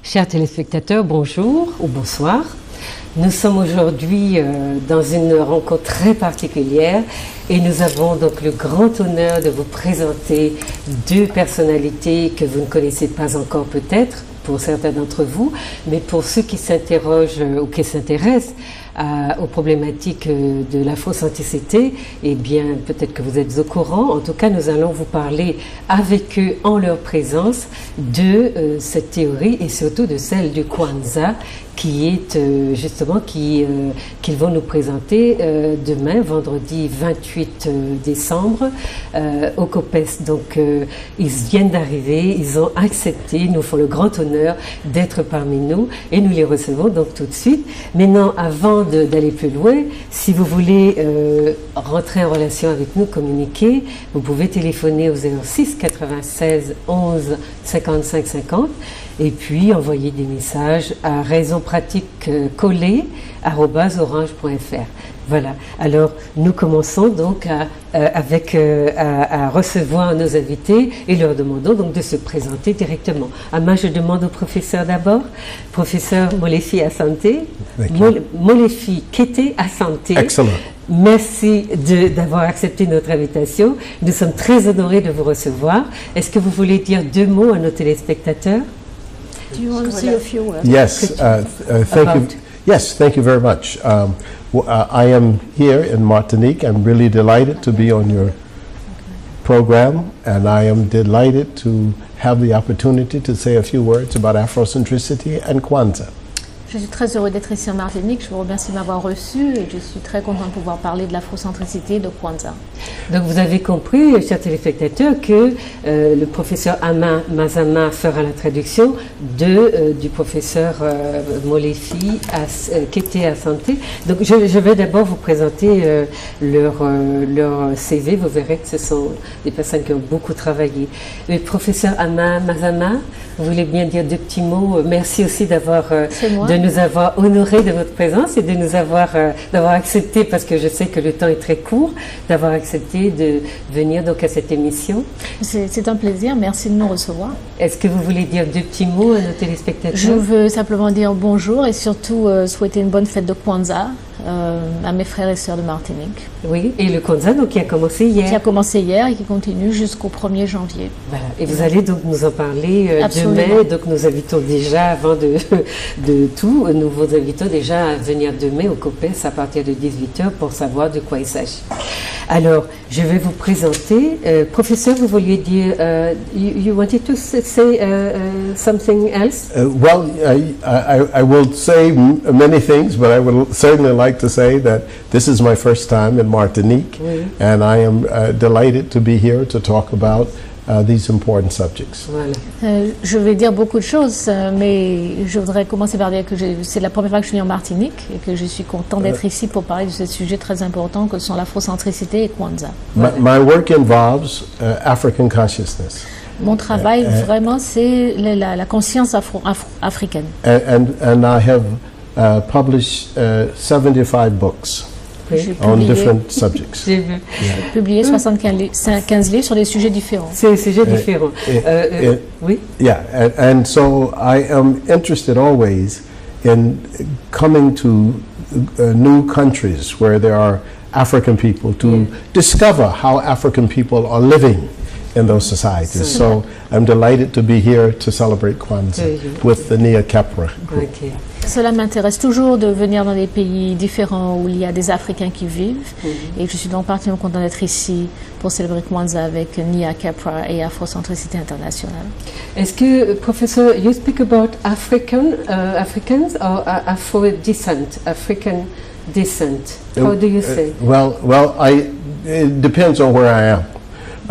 Chers téléspectateurs, bonjour ou bonsoir. Nous sommes aujourd'hui dans une rencontre très particulière et nous avons donc le grand honneur de vous présenter deux personnalités que vous ne connaissez pas encore peut-être, pour certains d'entre vous, mais pour ceux qui s'interrogent ou qui s'intéressent aux problématiques de l'afrocentricité, eh bien, peut-être que vous êtes au courant. En tout cas, nous allons vous parler avec eux, en leur présence, de cette théorie et surtout de celle du Kwanzaa, qui est justement, qu'ils vont nous présenter demain, vendredi 28 décembre, au COPES. Donc, ils viennent d'arriver, ils ont accepté, ils nous font le grand honneur d'être parmi nous et nous les recevons donc tout de suite. Maintenant, avant d'aller plus loin, si vous voulez rentrer en relation avec nous, communiquer, vous pouvez téléphoner au 06 96 11 55 50 et puis envoyer des messages à raisonpratique-collée@orange.fr. Voilà. Alors, nous commençons donc à recevoir nos invités et leur demandons donc de se présenter directement. Ama, je demande au professeur d'abord, professeur Molefi Asante. Molefi Kete Asante. Excellent. Merci d'avoir accepté notre invitation. Nous sommes très honorés de vous recevoir. Est-ce que vous voulez dire deux mots à nos téléspectateurs? Do you want to say a few words? Yes, thank you. Yes, thank you very much. I am here in Martinique. I'm really delighted to be on your program, and I am delighted to have the opportunity to say a few words about Afrocentricity and Kwanzaa. Je suis très heureux d'être ici en Martinique. Je vous remercie de m'avoir reçu et je suis très content de pouvoir parler de l'afrocentricité et de Kwanzaa. Donc vous avez compris, chers téléspectateurs, que le professeur Ama Mazama fera la traduction du professeur Molefi Kete Asante. Donc je vais d'abord vous présenter leur CV. Vous verrez que ce sont des personnes qui ont beaucoup travaillé. Le professeur Ama Mazama, vous voulez bien dire deux petits mots. Merci aussi de nous avoir honorés de votre présence et de nous d'avoir accepté, parce que je sais que le temps est très court, d'avoir accepté de venir donc à cette émission. C'est un plaisir, merci de nous recevoir. Est-ce que vous voulez dire deux petits mots à nos téléspectateurs? Je veux simplement dire bonjour et surtout souhaiter une bonne fête de Kwanzaa à mes frères et sœurs de Martinique. Oui, et le Kwanzaa donc, qui a commencé hier. Qui a commencé hier et qui continue jusqu'au 1er janvier. Voilà. Et vous allez donc nous en parler demain. Donc nous invitons déjà, avant de tout, nous vous invitons déjà à venir demain au COPES à partir de 18h pour savoir de quoi il s'agit. Alors, je vais vous présenter. Professeur, vous vouliez dire, you wanted to say something else? Well, I will say many things, but I would certainly like to say that this is my first time in Martinique, and I am delighted to be here to talk about these important subjects. Voilà. Je vais dire beaucoup de choses, mais je voudrais commencer par dire que c'est la première fois que je suis en Martinique et que je suis content d'être ici pour parler de ce sujet très important que sont l'afrocentricité et Kwanzaa. My work involves African consciousness. Mon travail, vraiment, c'est la conscience africaine. And I have published 75 books on different subjects. J'ai publié 75 livres sur des sujets différents. C'est des sujets différents. Oui. Yeah, and so I am interested always in coming to new countries where there are African people to discover how African people are living in those societies. So I'm delighted to be here to celebrate Kwanzaa with the Nia Kepra group. Okay. Cela m'intéresse toujours de venir dans des pays différents où il y a des Africains qui vivent. Et je suis donc particulièrement content d'être ici pour célébrer Kwanzaa avec Nia Kepra et Afrocentricité Internationale. Est-ce que, professeur, you speak about Africans or Afro descent, African descent? How do you say? Well, it depends on where I am.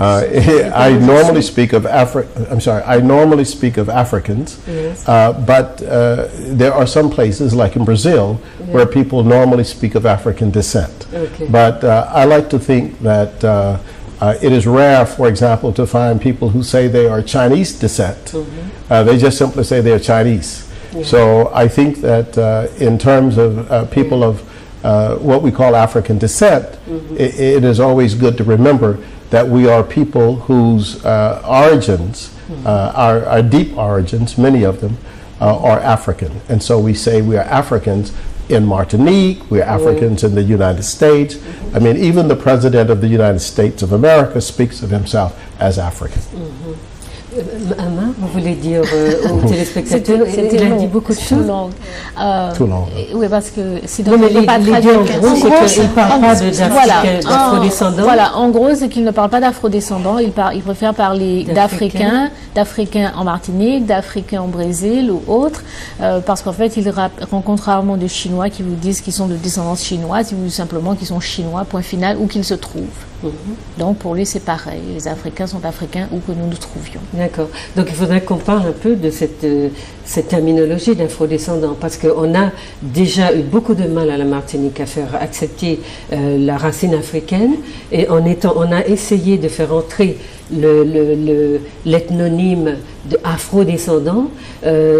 I normally speak of I normally speak of Africans, but there are some places, like in Brazil, where people normally speak of African descent. Okay. But I like to think that it is rare, for example, to find people who say they are Chinese descent. They just simply say they are Chinese. So I think that in terms of people of what we call African descent, it is always good to remember that we are people whose origins, our deep origins, many of them, are African. And so we say we are Africans in Martinique, we are Africans in the United States. I mean, even the President of the United States of America speaks of himself as African. Ama, vous voulez dire aux téléspectateurs, il a dit beaucoup de choses. Too long. Oui, parce que sinon, Non, mais on ne peut pas l'idée, traduire. en gros, c'est qu'il ne parle pas d'afro-descendants. Voilà, en gros, c'est qu'il ne parle pas d'afro-descendants. Il préfère parler d'Africains en Martinique, d'Africains au Brésil ou autres, parce qu'en fait, il rencontre rarement de Chinois qui vous disent qu'ils sont de descendance chinoise, ou simplement qu'ils sont chinois, point final, où qu'ils se trouvent. Donc pour lui c'est pareil, les Africains sont africains où que nous nous trouvions. D'accord. Donc il faudrait qu'on parle un peu de cette terminologie d'afro-descendant, parce qu'on a déjà eu beaucoup de mal à la Martinique à faire accepter la racine africaine, et on a essayé de faire entrer l'ethnonyme d'afro-descendant.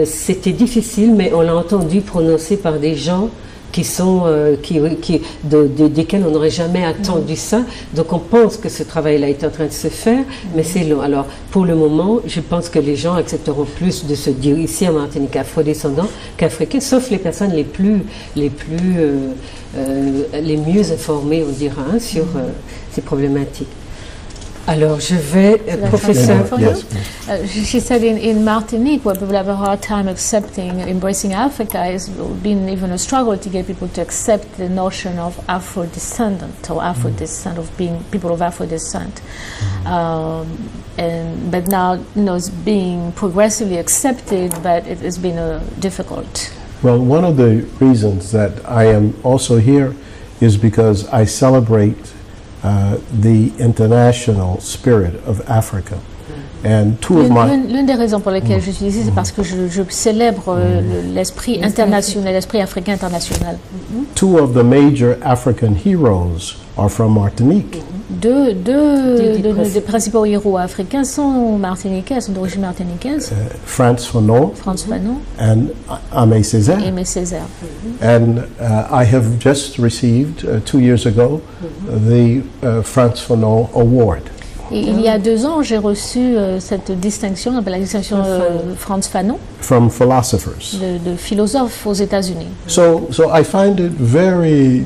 C'était difficile, mais on l'a entendu prononcer par des gens qui sont, desquels on n'aurait jamais attendu ça. Donc on pense que ce travail-là est en train de se faire, mais c'est long. Alors pour le moment, je pense que les gens accepteront plus de se dire ici en Martinique afro-descendants qu'africains, sauf les personnes les mieux informées, on dira, hein, sur ces problématiques. Alors, je vais, professeur. Yes. She said in Martinique, where people have a hard time embracing Africa, it's been even a struggle to get people to accept the notion of Afro-descendant or Afro-descent, of being people of Afro-descent. But now, it's being progressively accepted, but it has been difficult. Well, one of the reasons that I am also here is because I celebrate the international spirit of Africa. And two of my... L'une des raisons pour lesquelles je suis ici, c'est parce que je célèbre l'esprit international, l'esprit africain international. Two of the major African heroes are from Martinique. Deux des principaux héros africains sont martiniquais, sont d'origine martiniquaise. Frantz Fanon and Aimé Césaire. Aimé Césaire. And I have just received 2 years ago the Frantz Fanon Award. Et il y a 2 ans, j'ai reçu cette distinction, on appelle la distinction Frantz Fanon, from philosophers. de philosophes aux États-Unis. So I find it very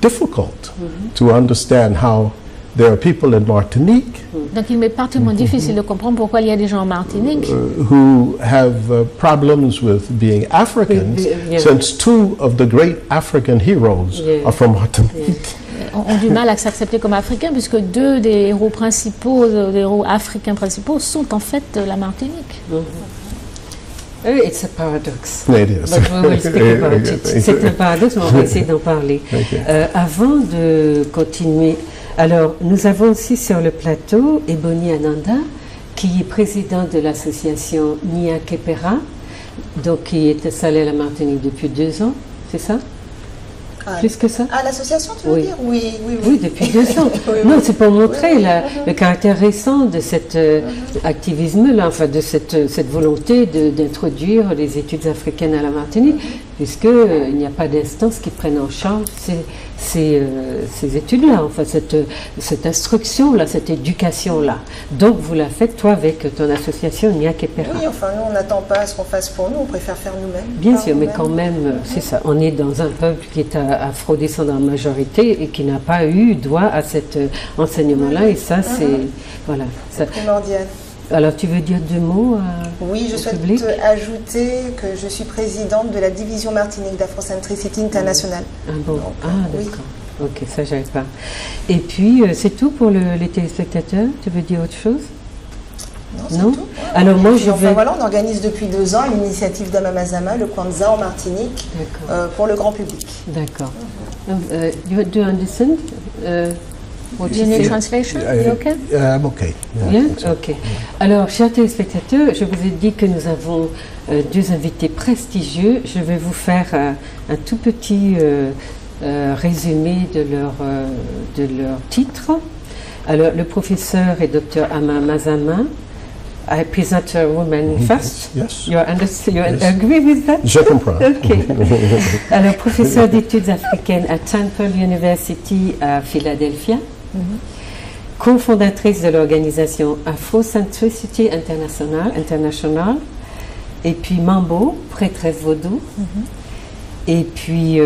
difficult to understand how there are people in Martinique Donc il m'est particulièrement difficile de comprendre pourquoi il y a des gens en Martinique who have problems with being Africans, since 2 of the great African heroes are from Martinique. Ont du mal à s'accepter comme africains, puisque 2 des héros principaux, des héros africains principaux, sont en fait de la Martinique. It's a paradox. It is. But we will speak about it. C'est un paradoxe, mais on va essayer d'en parler. Avant de continuer, alors nous avons aussi sur le plateau Ebony Ananda, qui est présidente de l'association Nia Kepera, donc qui est installée à la Martinique depuis 2 ans, c'est ça? Plus que ça? Ah, l'association, tu veux dire? Oui. Oui, depuis 2 ans. Non, c'est pour montrer le caractère récent de cet activisme-là, enfin de cette volonté d'introduire les études africaines à la Martinique, puisqu'il n'y a pas d'instances qui prennent en charge ces études-là, enfin cette instruction-là, cette éducation-là. Donc vous la faites, toi, avec ton association Nia Kepera. Oui, enfin nous, on n'attend pas à ce qu'on fasse pour nous, on préfère faire nous-mêmes. Bien sûr, mais quand même, c'est ça. On est dans un peuple qui est afro-descendant en majorité et qui n'a pas eu droit à cet enseignement-là, et ça, c'est... Voilà. C'est primordial. Alors, tu veux dire 2 mots Oui, je souhaite ajouter que je suis présidente de la division Martinique d'Afrocentricity International. Ah bon, donc, d'accord. Oui. Ok, ça, j'avais pas. Et puis, c'est tout pour les téléspectateurs? Tu veux dire autre chose? Non, c'est tout. Alors, moi, je vais... Voilà, on organise depuis 2 ans l'initiative d'Amamazama, le Kwanzaa en Martinique, pour le grand public. D'accord. Do you understand? Do you need translation? You okay? I'm okay. Yeah? Ok. Alors, chers téléspectateurs, je vous ai dit que nous avons 2 invités prestigieux. Je vais vous faire un tout petit résumé de leur titre. Alors, le professeur est Dr. Amamazama. I present a woman first. Yes. You agree with that? Je comprends. Ok. Alors, professeur d'études africaines à Temple University à Philadelphia. cofondatrice de l'organisation Afrocentricity International, Et puis Mambo, prêtresse vaudou. Et puis,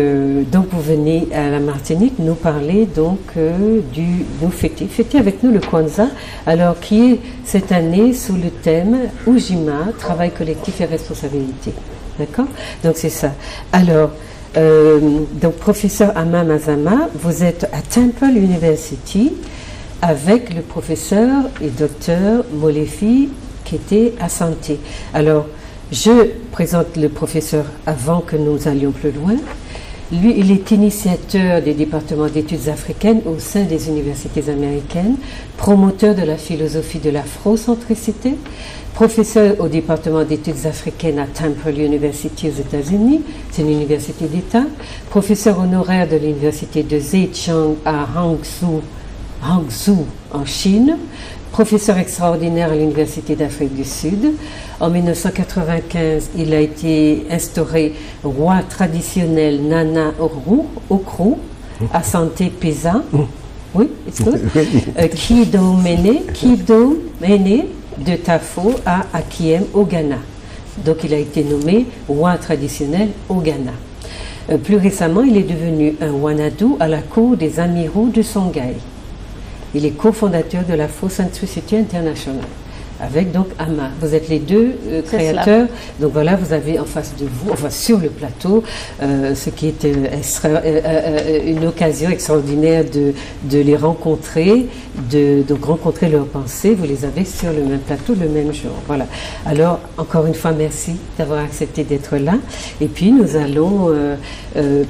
donc vous venez à la Martinique nous parler donc nous fêter avec nous le Kwanzaa, alors qui est cette année sous le thème Ujima, travail collectif et responsabilité. D'accord? Donc c'est ça. Alors, donc professeur Ama Mazama, vous êtes à Temple University avec le professeur et docteur Molefi Kete Asante. Alors, je présente le professeur avant que nous allions plus loin. Lui, il est initiateur des départements d'études africaines au sein des universités américaines, promoteur de la philosophie de l'afrocentricité, professeur au département d'études africaines à Temple University aux États-Unis, c'est une université d'État, professeur honoraire de l'université de Zhejiang à Hangzhou en Chine, professeur extraordinaire à l'Université d'Afrique du Sud. En 1995, il a été instauré roi traditionnel Nana Okru à Santé Pesa. Oui, Kido Mene de Tafo à Akiem au Ghana. Donc il a été nommé roi traditionnel au Ghana. Plus récemment, il est devenu un Wanadu à la cour des amiraux de Songhai. Il est cofondateur de l'Afrocentricity International, avec donc Ama. Vous êtes les deux créateurs. Donc voilà, vous avez en face de vous, enfin sur le plateau, ce qui est une occasion extraordinaire de les rencontrer, de rencontrer leurs pensées. Vous les avez sur le même plateau le même jour. Voilà. Alors, encore une fois, merci d'avoir accepté d'être là. Et puis, nous allons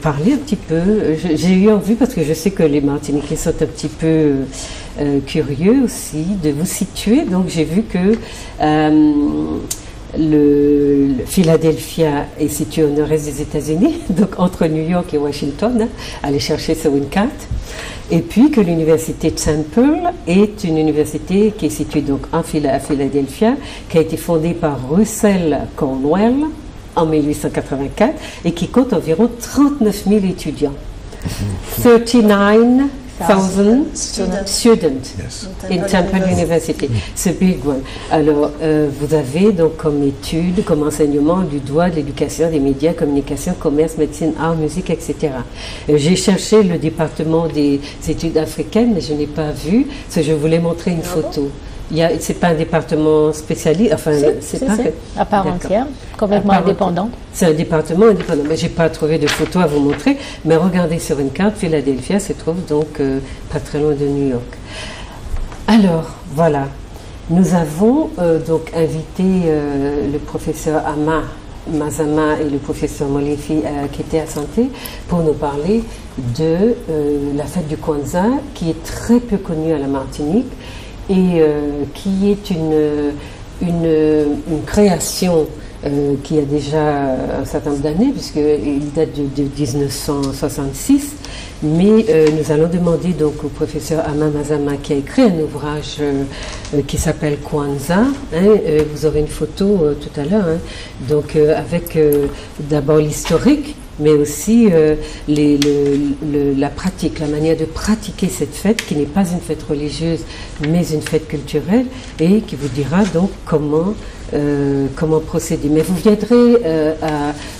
parler un petit peu. J'ai eu envie, parce que je sais que les Martiniquais sont un petit peu curieux aussi, de vous situer. Donc, j'ai vu que le Philadelphia est situé au nord-est des États-Unis, donc entre New York et Washington, hein, allez chercher sur une carte. Et puis que l'université Temple est une université qui est située donc à Philadelphia, qui a été fondée par Russell Cornwell en 1884 et qui compte environ 39 000 étudiants. 39,000 students in Temple University. C'est big one. Alors, vous avez donc comme études, comme enseignement du droit, de l'éducation, des médias, communication, commerce, médecine, art, musique, etc. J'ai cherché le département des études africaines, mais je n'ai pas vu, parce que je voulais montrer une photo. C'est pas un département spécialisé, enfin, c'est pas à part entière, complètement indépendant. C'est un département indépendant, mais j'ai pas trouvé de photos à vous montrer. Mais regardez sur une carte, Philadelphia se trouve donc pas très loin de New York. Alors voilà, nous avons donc invité le professeur Ama Mazama et le professeur Molefi Kete Asante pour nous parler de la fête du Kwanzaa, qui est très peu connue à la Martinique et qui est une création qui a déjà un certain nombre d'années, puisqu'il date de 1966. Mais nous allons demander donc au professeur Ama Mazama, qui a écrit un ouvrage qui s'appelle Kwanzaa. Vous aurez une photo tout à l'heure, hein, donc avec d'abord l'historique, mais aussi la pratique, la manière de pratiquer cette fête, qui n'est pas une fête religieuse, mais une fête culturelle, et qui vous dira donc comment procéder. Mais vous viendrez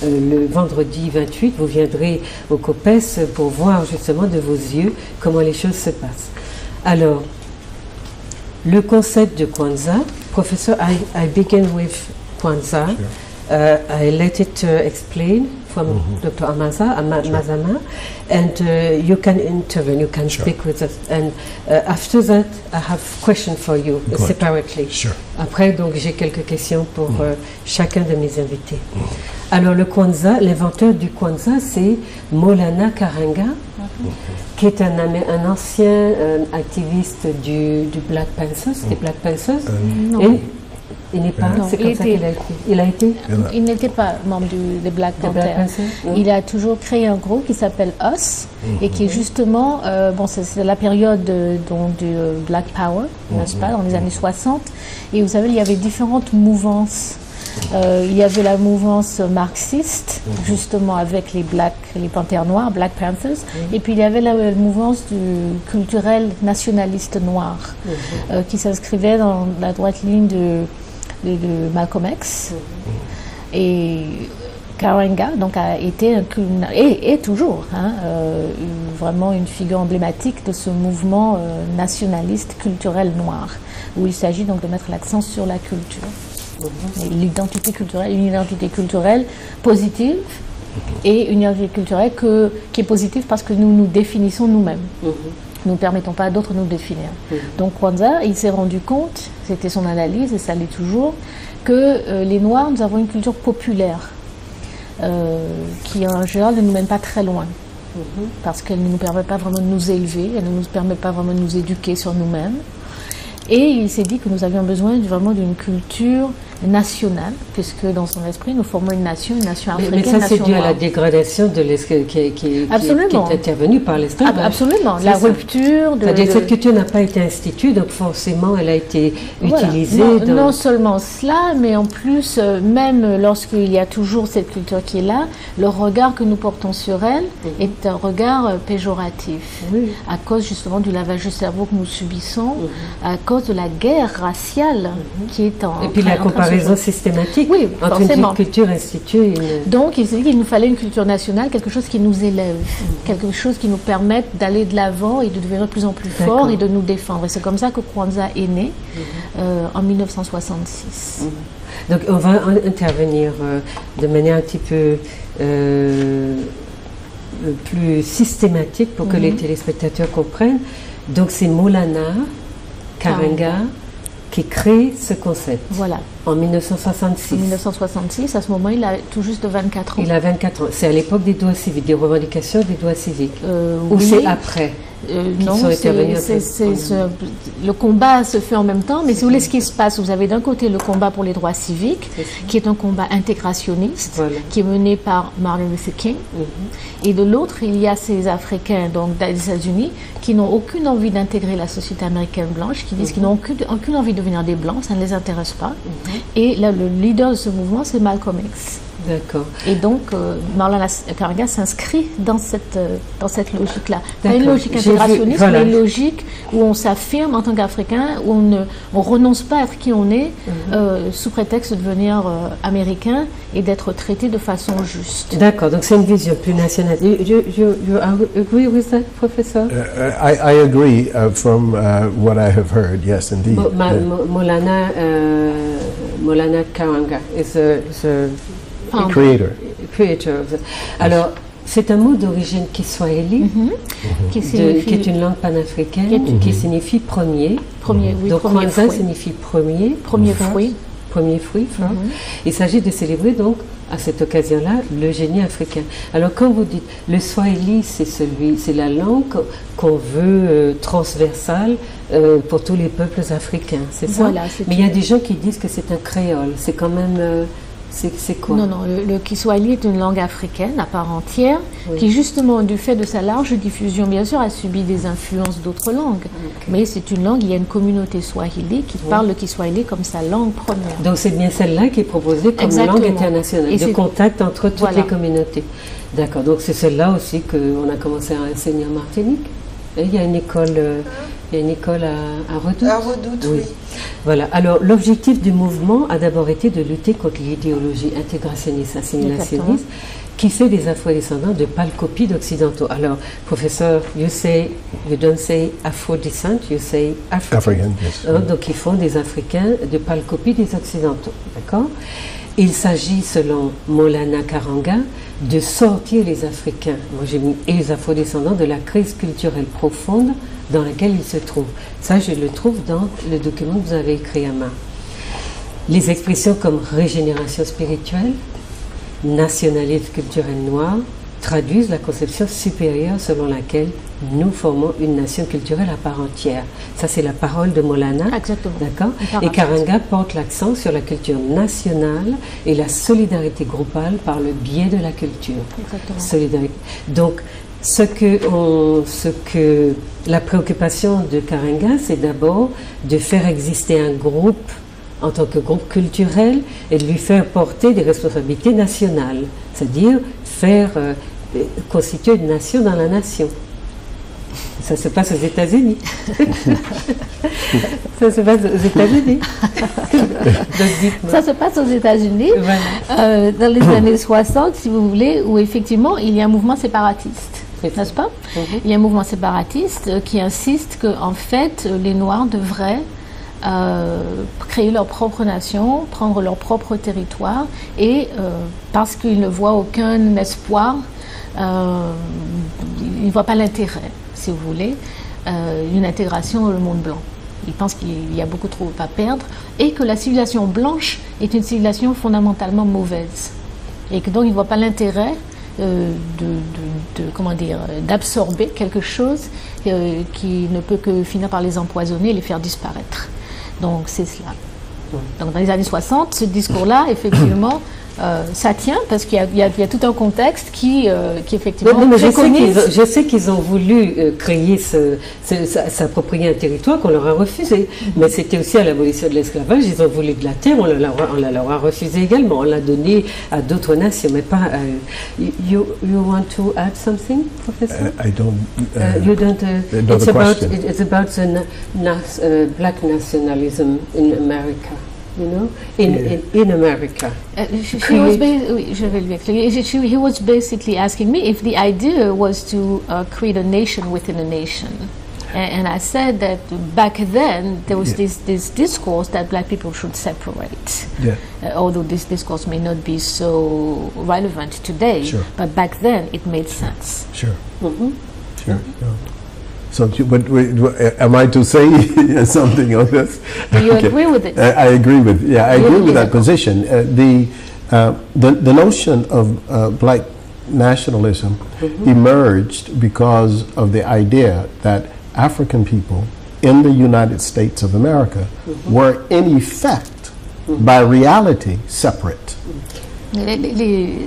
le vendredi 28, vous viendrez au COPES pour voir justement de vos yeux comment les choses se passent. Alors, le concept de Kwanzaa, professeur, I begin with Kwanzaa. I let it explain from Dr. Mazama, and you can intervene, you can speak with us. And after that, I have questions for you separately. Sure. Après, donc, j'ai quelques questions pour chacun de mes invités. Alors, le Kwanzaa, l'inventeur du Kwanzaa, c'est Maulana Karenga, qui est un ancien activiste du Black Panthers, des Black Panthers. Non. Il n'est pas, c'est comme ça qu'il a été. Il a été. Il n'était pas membre des Black Panthers. Il a toujours créé un groupe qui s'appelle US et qui est justement, c'est la période du Black Power, n'est-ce pas, dans les années 60. Et vous savez, il y avait différentes mouvances. Il y avait la mouvance marxiste, justement avec les Panthères noirs, Black Panthers, et puis il y avait la mouvance culturelle nationaliste noire, qui s'inscrivait dans la droite ligne de Malcolm X. Et Karenga donc, a été et toujours vraiment une figure emblématique de ce mouvement nationaliste culturel noir, où il s'agit donc de mettre l'accent sur la culture. L'identité culturelle, une identité culturelle positive et une identité culturelle qui est positive parce que nous nous définissons nous-mêmes. Nous ne permettons pas à d'autres de nous définir. Donc Kwanzaa, il s'est rendu compte, c'était son analyse et ça l'est toujours, que les Noirs, nous avons une culture populaire qui en général ne nous mène pas très loin. Parce qu'elle ne nous permet pas vraiment de nous élever, elle ne nous permet pas vraiment de nous éduquer sur nous-mêmes. Et il s'est dit que nous avions besoin vraiment d'une culture nationale, puisque dans son esprit, nous formons une nation africaine. Mais ça, c'est dû à la dégradation de l'esclavage qui est intervenue par l'esclavage. Absolument, la rupture de... C'est-à-dire que cette culture n'a pas été instituée, donc forcément, elle a été utilisée. Non seulement cela, mais en plus, même lorsqu'il y a toujours cette culture qui est là, le regard que nous portons sur elle est un regard péjoratif, à cause justement du lavage de cerveau que nous subissons, à cause de la guerre raciale qui est en... Et puis la comparaison systématique entre une culture instituée. Donc il s'est dit qu'il nous fallait une culture nationale, quelque chose qui nous élève, quelque chose qui nous permette d'aller de l'avant et de devenir de plus en plus fort et de nous défendre. Et c'est comme ça que Kwanzaa est né en 1966. Donc on va intervenir de manière un petit peu plus systématique pour que les téléspectateurs comprennent. Donc c'est Maulana Karenga qui crée ce concept. Voilà. En 1966. En 1966, à ce moment, il a tout juste 24 ans. Il a 24 ans. C'est à l'époque des droits civiques, des revendications des droits civiques. Ou c'est après non, le combat se fait en même temps, mais si vous voulez, ce qui se passe, vous avez d'un côté le combat pour les droits civiques, qui est un combat intégrationniste, qui est mené par Martin Luther King, et de l'autre, il y a ces Africains donc, des États-Unis qui n'ont aucune envie d'intégrer la société américaine blanche, qui disent qu'ils n'ont aucune envie de devenir des blancs, ça ne les intéresse pas. Et là, le leader de ce mouvement, c'est Malcolm X. D'accord. Et donc, Maulana Karenga s'inscrit dans cette logique-là. Pas une logique intégrationniste, mais une logique où on s'affirme en tant qu'Africain, où on ne renonce pas à être qui on est, sous prétexte de devenir américain et d'être traité de façon juste. D'accord, donc c'est une vision plus nationale. You agree with that, Professor? I agree from what I have heard, yes, indeed. Maulana Karenga is a creator. Alors, c'est un mot d'origine kiswahili, qui est une langue panafricaine, qui signifie premier. Donc, Kwanzaa signifie premier fruit. Premier fruit. Il s'agit de célébrer donc à cette occasion-là le génie africain. Alors, quand vous dites le swahili, c'est la langue qu'on veut transversale pour tous les peuples africains, c'est ça? Voilà, mais il y a des gens qui disent que c'est un créole. C'est quand même c'est quoi? Non, le kiswahili est une langue africaine à part entière, qui justement, du fait de sa large diffusion, bien sûr, a subi des influences d'autres langues. Mais c'est une langue, il y a une communauté swahili qui parle le kiswahili comme sa langue première. Donc c'est bien celle-là qui est proposée comme langue internationale, de contact entre toutes les communautés. D'accord, donc c'est celle-là aussi qu'on a commencé à enseigner en Martinique. Et il y a une école... Il y a une école à Redoute. À Redoute, oui. Voilà. Alors, l'objectif du mouvement a d'abord été de lutter contre l'idéologie intégrationniste, assimilationniste, qui fait des afro-descendants de pâles copies d'occidentaux. Alors, professeur, you don't say Afro-descent, you say African. Yes. Donc, ils font des Africains de pâles copies des occidentaux. D'accord? Il s'agit, selon Maulana Karenga, de sortir les Africains, et les afro-descendants, de la crise culturelle profonde dans laquelle ils se trouvent. Ça, je le trouve dans le document que vous avez écrit à main. Les expressions comme régénération spirituelle, nationalisme culturel noir, traduisent la conception supérieure selon laquelle nous formons une nation culturelle à part entière. Ça, c'est la parole de Maulana. Exactement. D'accord. Et Karenga porte l'accent sur la culture nationale et la solidarité groupale par le biais de la culture. Exactement. Solidarité. Donc, la préoccupation de Karenga, c'est d'abord de faire exister un groupe en tant que groupe culturel et de lui faire porter des responsabilités nationales, c'est-à-dire faire constituer une nation dans la nation. Ça se passe aux États-Unis. Ça se passe aux États-Unis. Ça se passe aux États-Unis, voilà. Dans les années 60, si vous voulez, où effectivement il y a un mouvement séparatiste, n'est-ce pas? Il y a un mouvement séparatiste qui insiste que, en fait, les Noirs devraient créer leur propre nation, prendre leur propre territoire, et parce qu'ils ne voient aucun espoir, ils ne voient pas l'intérêt, si vous voulez, d'une intégration dans le monde blanc. Ils pensent qu'il y a beaucoup trop à perdre et que la civilisation blanche est une civilisation fondamentalement mauvaise, et que donc ils ne voient pas l'intérêt d'absorber quelque chose qui ne peut que finir par les empoisonner et les faire disparaître. Donc c'est cela. Donc dans les années 60, ce discours-là, effectivement, ça tient parce qu'il y a tout un contexte qui effectivement je sais qu'ils ont voulu créer s'approprier un territoire qu'on leur a refusé. Mais c'était aussi à l'abolition de l'esclavage, ils ont voulu de la terre, on la leur a refusé également. On l'a donné à d'autres nations, mais pas à... You want to add something, Professor? I don't... you don't... it's about the black nationalism in America. You know, in America. He was basically asking me if the idea was to create a nation within a nation. And I said that back then there was this discourse that black people should separate. Yeah. Although this discourse may not be so relevant today, sure. But back then it made sense. Sure. Mm-hmm. Sure. Yeah. So, but am I to say something on this? Do you agree with it? I agree with. Yeah, I agree with that position. The notion of black nationalism emerged because of the idea that African people in the United States of America were in effect, by reality, separate.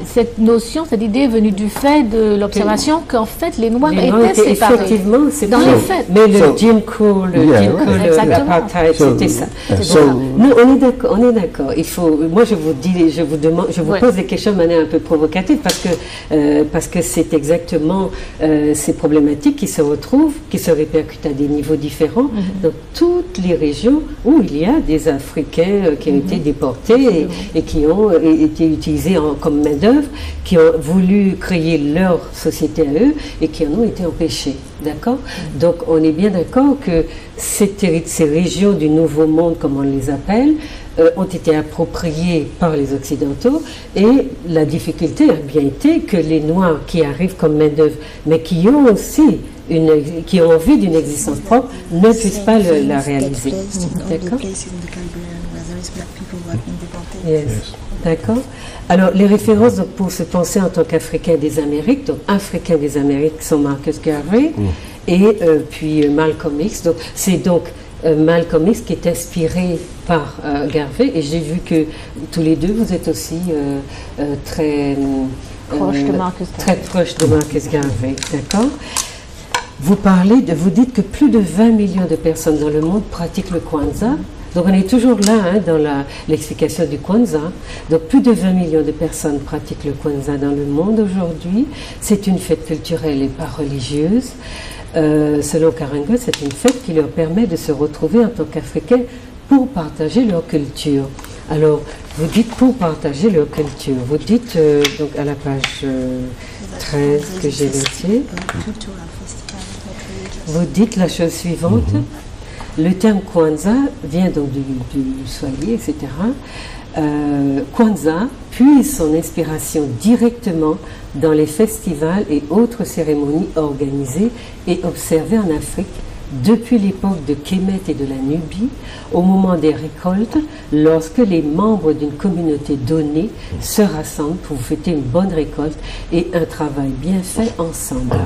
Cette notion, cette idée est venue du fait de l'observation qu'en fait les Noirs étaient séparés. Effectivement, c'est dans les faits. Mais le Jim Crow, l'apartheid, c'était ça. Nous, on est d'accord. Il faut. Moi, je vous dis, je vous demande, je vous pose des questions de manière un peu provocative parce que c'est exactement ces problématiques qui se retrouvent, qui se répercutent à des niveaux différents dans toutes les régions où il y a des Africains qui ont été déportés et qui ont été utilisés comme main-d'œuvre, qui ont voulu créer leur société à eux et qui en ont été empêchés. D'accord? Donc, on est bien d'accord que ces régions du Nouveau Monde, comme on les appelle, ont été appropriées par les Occidentaux, et la difficulté a bien été que les Noirs qui arrivent comme main-d'œuvre, mais qui ont aussi qui ont envie d'une existence propre, ne puissent pas la réaliser. D'accord? Yes. D'accord. Alors, les références donc, pour se penser en tant qu'Africain des Amériques, donc Africain des Amériques sont Marcus Garvey et puis Malcolm X. Donc, c'est donc Malcolm X qui est inspiré par Garvey, et j'ai vu que tous les deux vous êtes aussi très proches de Marcus Garvey. D'accord. Vous dites que plus de 20 millions de personnes dans le monde pratiquent le Kwanzaa. Donc on est toujours là dans l'explication du Kwanzaa. Donc plus de 20 millions de personnes pratiquent le Kwanzaa dans le monde aujourd'hui. C'est une fête culturelle et pas religieuse. Selon Karenga, c'est une fête qui leur permet de se retrouver en tant qu'Africains pour partager leur culture. Alors, vous dites pour partager leur culture. Vous dites, donc à la page 13 que j'ai notée, vous dites la chose suivante. Le terme Kwanzaa vient donc du swahili, etc. Kwanzaa puise son inspiration directement dans les festivals et autres cérémonies organisées et observées en Afrique depuis l'époque de Kemet et de la Nubie, au moment des récoltes, lorsque les membres d'une communauté donnée se rassemblent pour fêter une bonne récolte et un travail bien fait ensemble.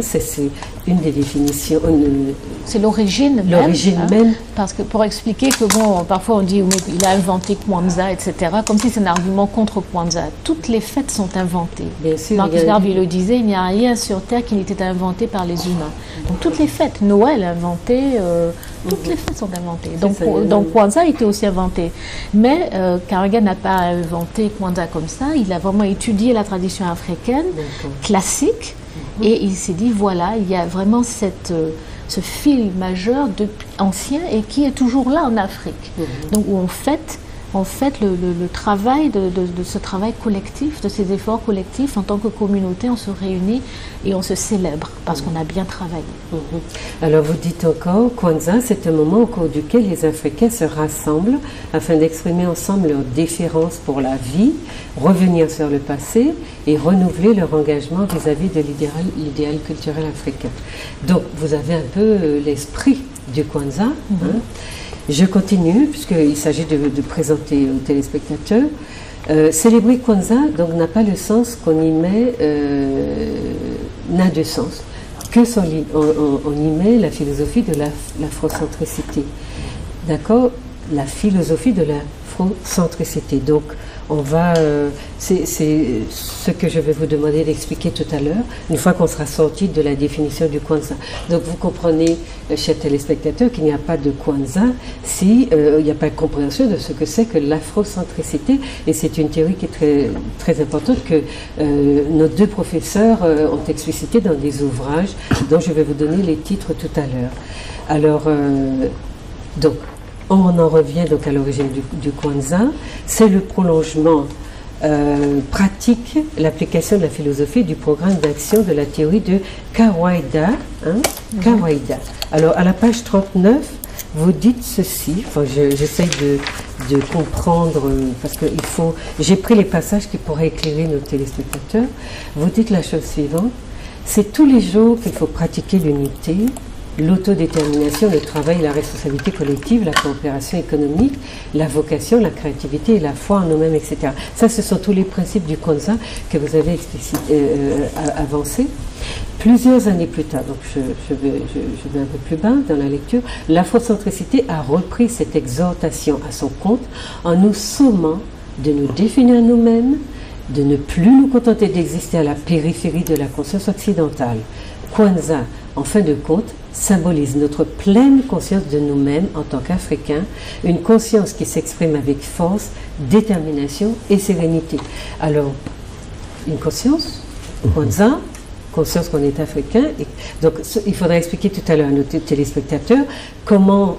C'est une des définitions. C'est l'origine même. Parce que pour expliquer que, parfois on dit il a inventé Kwanzaa, etc., comme si c'est un argument contre Kwanzaa. Toutes les fêtes sont inventées. Bien sûr. Marcus Garvey le disait, il n'y a rien sur Terre qui n'était inventé par les humains. Donc toutes les fêtes, Noël inventé, toutes les fêtes sont inventées. Donc Kwanzaa était aussi inventé. Mais Karenga n'a pas inventé Kwanzaa comme ça, il a vraiment étudié la tradition africaine classique. Et il s'est dit, voilà, il y a vraiment ce fil majeur ancien et qui est toujours là en Afrique. Donc où on fait le travail de ce travail collectif, de ces efforts collectifs. En tant que communauté, on se réunit et on se célèbre parce qu'on a bien travaillé. Alors vous dites encore, Kwanzaa, c'est un moment au cours duquel les Africains se rassemblent afin d'exprimer ensemble leur déférence pour la vie, revenir sur le passé et renouveler leur engagement vis-à-vis de l'idéal culturel africain. Donc vous avez un peu l'esprit du Kwanzaa. Je continue, puisqu'il s'agit de présenter aux téléspectateurs. Célébrer Kwanzaa n'a pas le sens qu'on y met, n'a de sens. On y met la philosophie de l'afrocentricité. D'accord? La philosophie de l'afrocentricité. Donc, on va, c'est ce que je vais vous demander d'expliquer tout à l'heure, une fois qu'on sera sorti de la définition du Kwanzaa. Donc vous comprenez, chers téléspectateurs, qu'il n'y a pas de Kwanzaa si il n'y a pas de compréhension de ce que c'est que l'afrocentricité. Et c'est une théorie qui est très, très importante que nos deux professeurs ont explicité dans des ouvrages dont je vais vous donner les titres tout à l'heure. Alors, donc, on en revient donc à l'origine du Kwanzaa. C'est le prolongement pratique, l'application de la philosophie du programme d'action de la théorie de Kawaida. Kawaida. Alors, à la page 39, vous dites ceci. Enfin, j'essaye de comprendre parce que j'ai pris les passages qui pourraient éclairer nos téléspectateurs. Vous dites la chose suivante. C'est tous les jours qu'il faut pratiquer l'unité, l'autodétermination, le travail, la responsabilité collective, la coopération économique, la vocation, la créativité et la foi en nous-mêmes, etc. Ça, ce sont tous les principes du Kwanzaa que vous avez avancés. Plusieurs années plus tard, donc je vais un peu plus bas dans la lecture, l'afrocentricité a repris cette exhortation à son compte en nous sommant de nous définir nous-mêmes, de ne plus nous contenter d'exister à la périphérie de la conscience occidentale. Kwanzaa, en fin de compte, symbolise notre pleine conscience de nous-mêmes en tant qu'Africains, une conscience qui s'exprime avec force, détermination et sérénité. Alors, une conscience, Kwanzaa, conscience qu'on est Africain. Donc, il faudra expliquer tout à l'heure à nos téléspectateurs comment,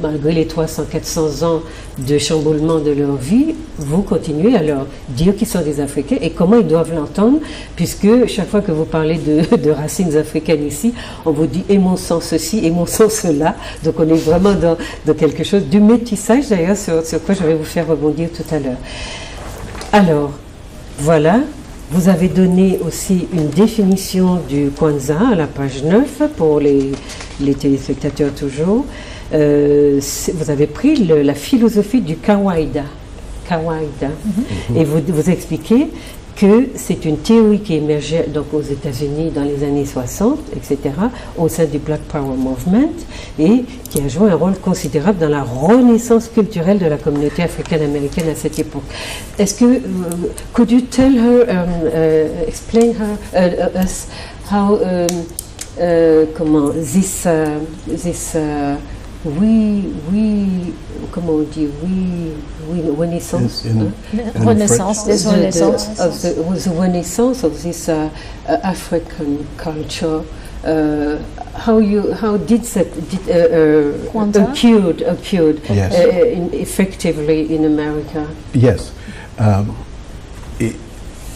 malgré les 300-400 ans de chamboulement de leur vie, vous continuez à leur dire qu'ils sont des Africains et comment ils doivent l'entendre, puisque chaque fois que vous parlez de racines africaines ici, on vous dit aimons sans ceci, aimons sans cela. Donc on est vraiment dans quelque chose du métissage d'ailleurs sur quoi je vais vous faire rebondir tout à l'heure. Alors, voilà. Vous avez donné aussi une définition du Kwanzaa à la page 9 pour les téléspectateurs toujours. Vous avez pris la philosophie du Kawaida. Et vous expliquez que c'est une théorie qui émergeait donc aux États-Unis dans les années 60, etc., au sein du Black Power Movement, et qui a joué un rôle considérable dans la renaissance culturelle de la communauté africaine-américaine à cette époque. Est-ce que, could you tell her, explain us how, comment, this comment on dit, renaissance, renaissance, this renaissance the renaissance of this African culture. How did that occurred Yes. Effectively in America? Yes.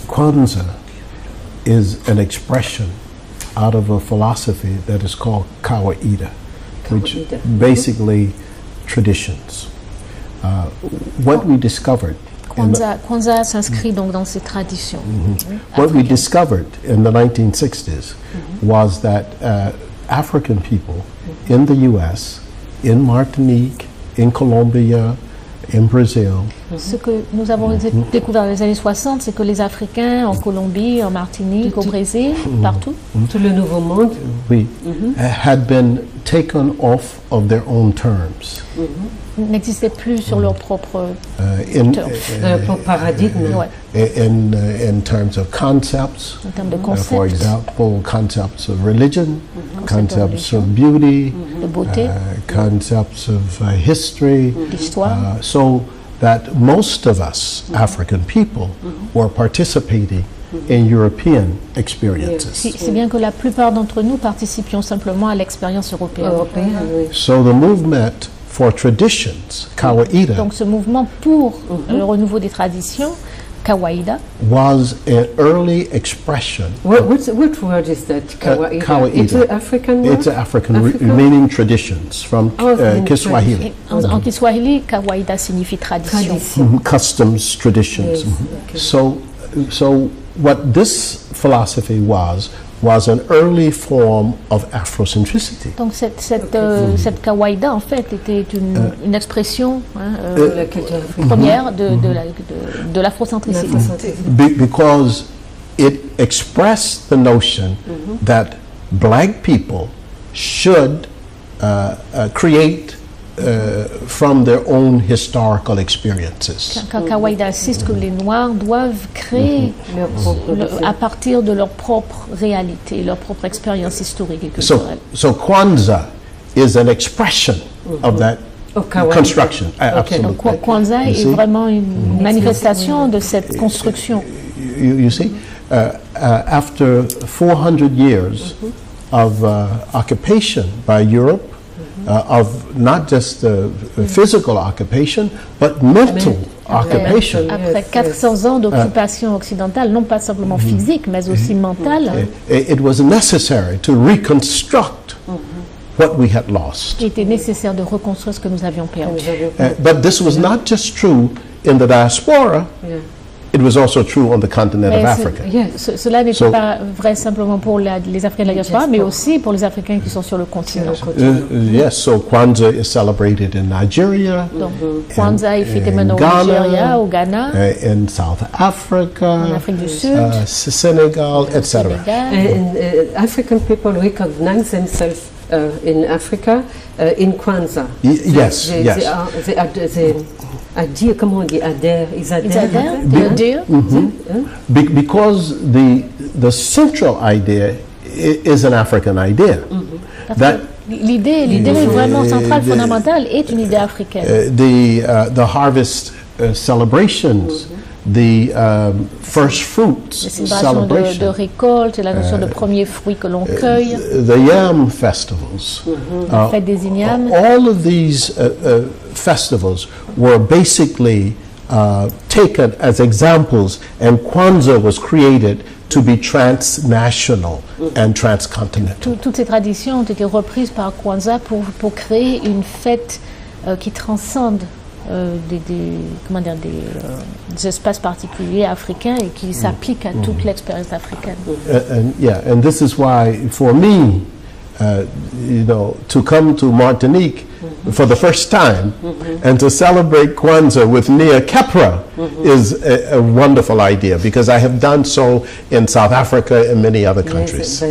Kwanzaa is an expression out of a philosophy that is called Kawaida, which basically traditions. What we discovered. Kwanzaa s'inscrit donc dans ces traditions. What we discovered in the 1960s was that African people in the U.S., in Martinique, in Colombia, in Brazil. Ce que nous avons découvert dans les années 60, c'est que les Africains en Colombie, en Martinique, au Brésil, partout, tout le Nouveau Monde, had been taken off of their own terms. N'existaient plus sur leur propre paradigme. In terms of concepts, En termes de concepts, for example, concepts of religion, concepts of beauty, de beauté, concepts of history, d'histoire. so that most of us African people were participating in European experiences. C'est bien que la plupart d'entre nous participions simplement à l'expérience européenne. So the movement for traditions, Kawaida, Donc ce mouvement pour le renouveau des traditions, Kawaida, was an early expression. What word is that? Kawaida. Kawaida. It's an African word? It's African, meaning traditions from Kiswahili. En Kiswahili, Kawaida signifie tradition. Customs, traditions. Yes, okay. So what this philosophy was an early form of Afrocentricity. Donc cette Kawaida en fait était une expression La culture africaine. première de l'afrocentricité. Because it expressed the notion that black people should create from their own historical experiences. Kawaida insiste que les Noirs doivent créer à partir de leur propre réalité, leur propre expérience historique et culturelle. So Kwanzaa is an expression of that construction. Absolutely. Donc Kwanzaa est vraiment une manifestation de cette construction. You see, after 400 years of occupation by Europe, of not just physical occupation, but mental occupation. Après 400 ans d'occupation occidentale, non pas simplement physique, mais aussi mentale, It was necessary to reconstruct what we had lost. il était nécessaire de reconstruire ce que nous avions perdu. But this was not just true in the diaspora, it was also true on the continent of Africa. Cela n'était pas vrai simplement pour les Africains de la diaspora, mais aussi pour les Africains qui sont sur le continent. Yes, so Kwanzaa is celebrated in Nigeria, Donc Kwanzaa est fêté maintenant au Nigeria, au Ghana, in South Africa, en Afrique du Sud, Senegal, etc. And African people recognize themselves in Africa in Kwanzaa. Yes. Adhèrent, comment on dit, adhèrent, ils adhèrent. Because the central idea is an African idea. That L'idée vraiment centrale, fondamentale, est une idée africaine. The harvest celebrations, the first fruits Les célébrations de récolte, la notion de premier fruit que l'on cueille, the yam festivals, la fête des ignames. all of these festivals were basically taken as examples, and Kwanzaa was created to be transnational and transcontinental. Toutes ces traditions ont été reprises par Kwanzaa pour créer une fête qui transcende des espaces particuliers africains et qui s'applique à toute l'expérience africaine. And this is why, for me, to come to Martinique for the first time and to celebrate Kwanzaa with Nia Kepra is a wonderful idea, because I have done so in South Africa and many other countries.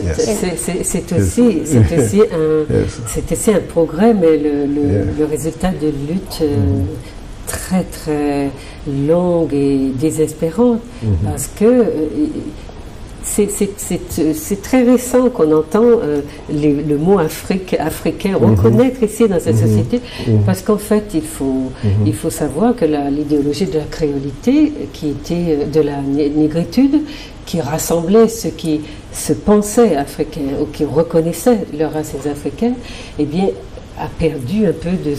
C'est aussi un progrès, mais le résultat de lutte très très longue et désespérante, parce que c'est très récent qu'on entend le mot africain reconnaître ici dans cette société, parce qu'en fait il faut savoir que l'idéologie de la créolité, qui était de la négritude, qui rassemblait ceux qui se pensaient africains ou qui reconnaissaient leurs racines africaines, eh bien a perdu un peu de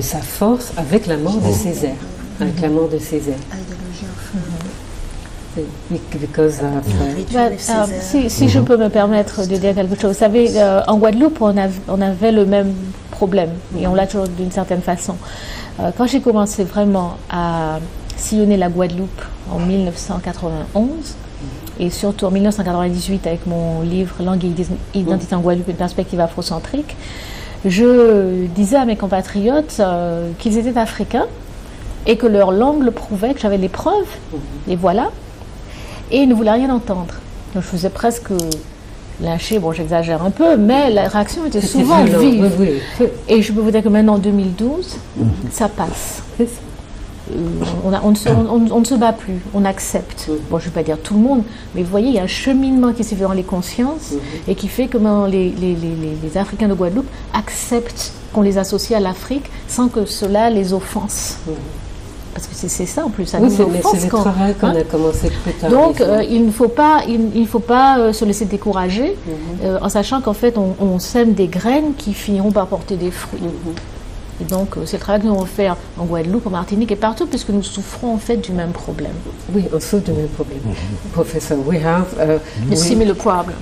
sa force avec la mort de Césaire. Avec la mort de Césaire. Si je peux me permettre de dire quelque chose, vous savez, en Guadeloupe, on avait le même problème, et on l'a toujours d'une certaine façon. Quand j'ai commencé vraiment à sillonner la Guadeloupe en 1991, et surtout en 1998 avec mon livre « Langue et identité en Guadeloupe, une perspective afrocentrique », je disais à mes compatriotes qu'ils étaient africains et que leur langue le prouvait, que j'avais les preuves, et voilà. Et ils ne voulaient rien entendre. Donc je faisais presque lyncher, bon j'exagère un peu, mais la réaction était souvent vive. Et je peux vous dire que maintenant en 2012, ça passe. On ne se bat plus, on accepte. Bon, je ne vais pas dire tout le monde, mais vous voyez, il y a un cheminement qui s'est fait dans les consciences et qui fait que les Africains de Guadeloupe acceptent qu'on les associe à l'Afrique sans que cela les offense. parce que c'est ça en plus, ça oui, nous offense. C'est le travail qu'on a commencé plus tard. Donc il ne faut pas se laisser décourager en sachant qu'en fait on sème des graines qui finiront par porter des fruits. Et donc c'est le travail que nous allons faire en Guadeloupe, en Martinique et partout, puisque nous souffrons en fait du même problème. Oui, on souffre du même problème. Professeur, we have a similar problem.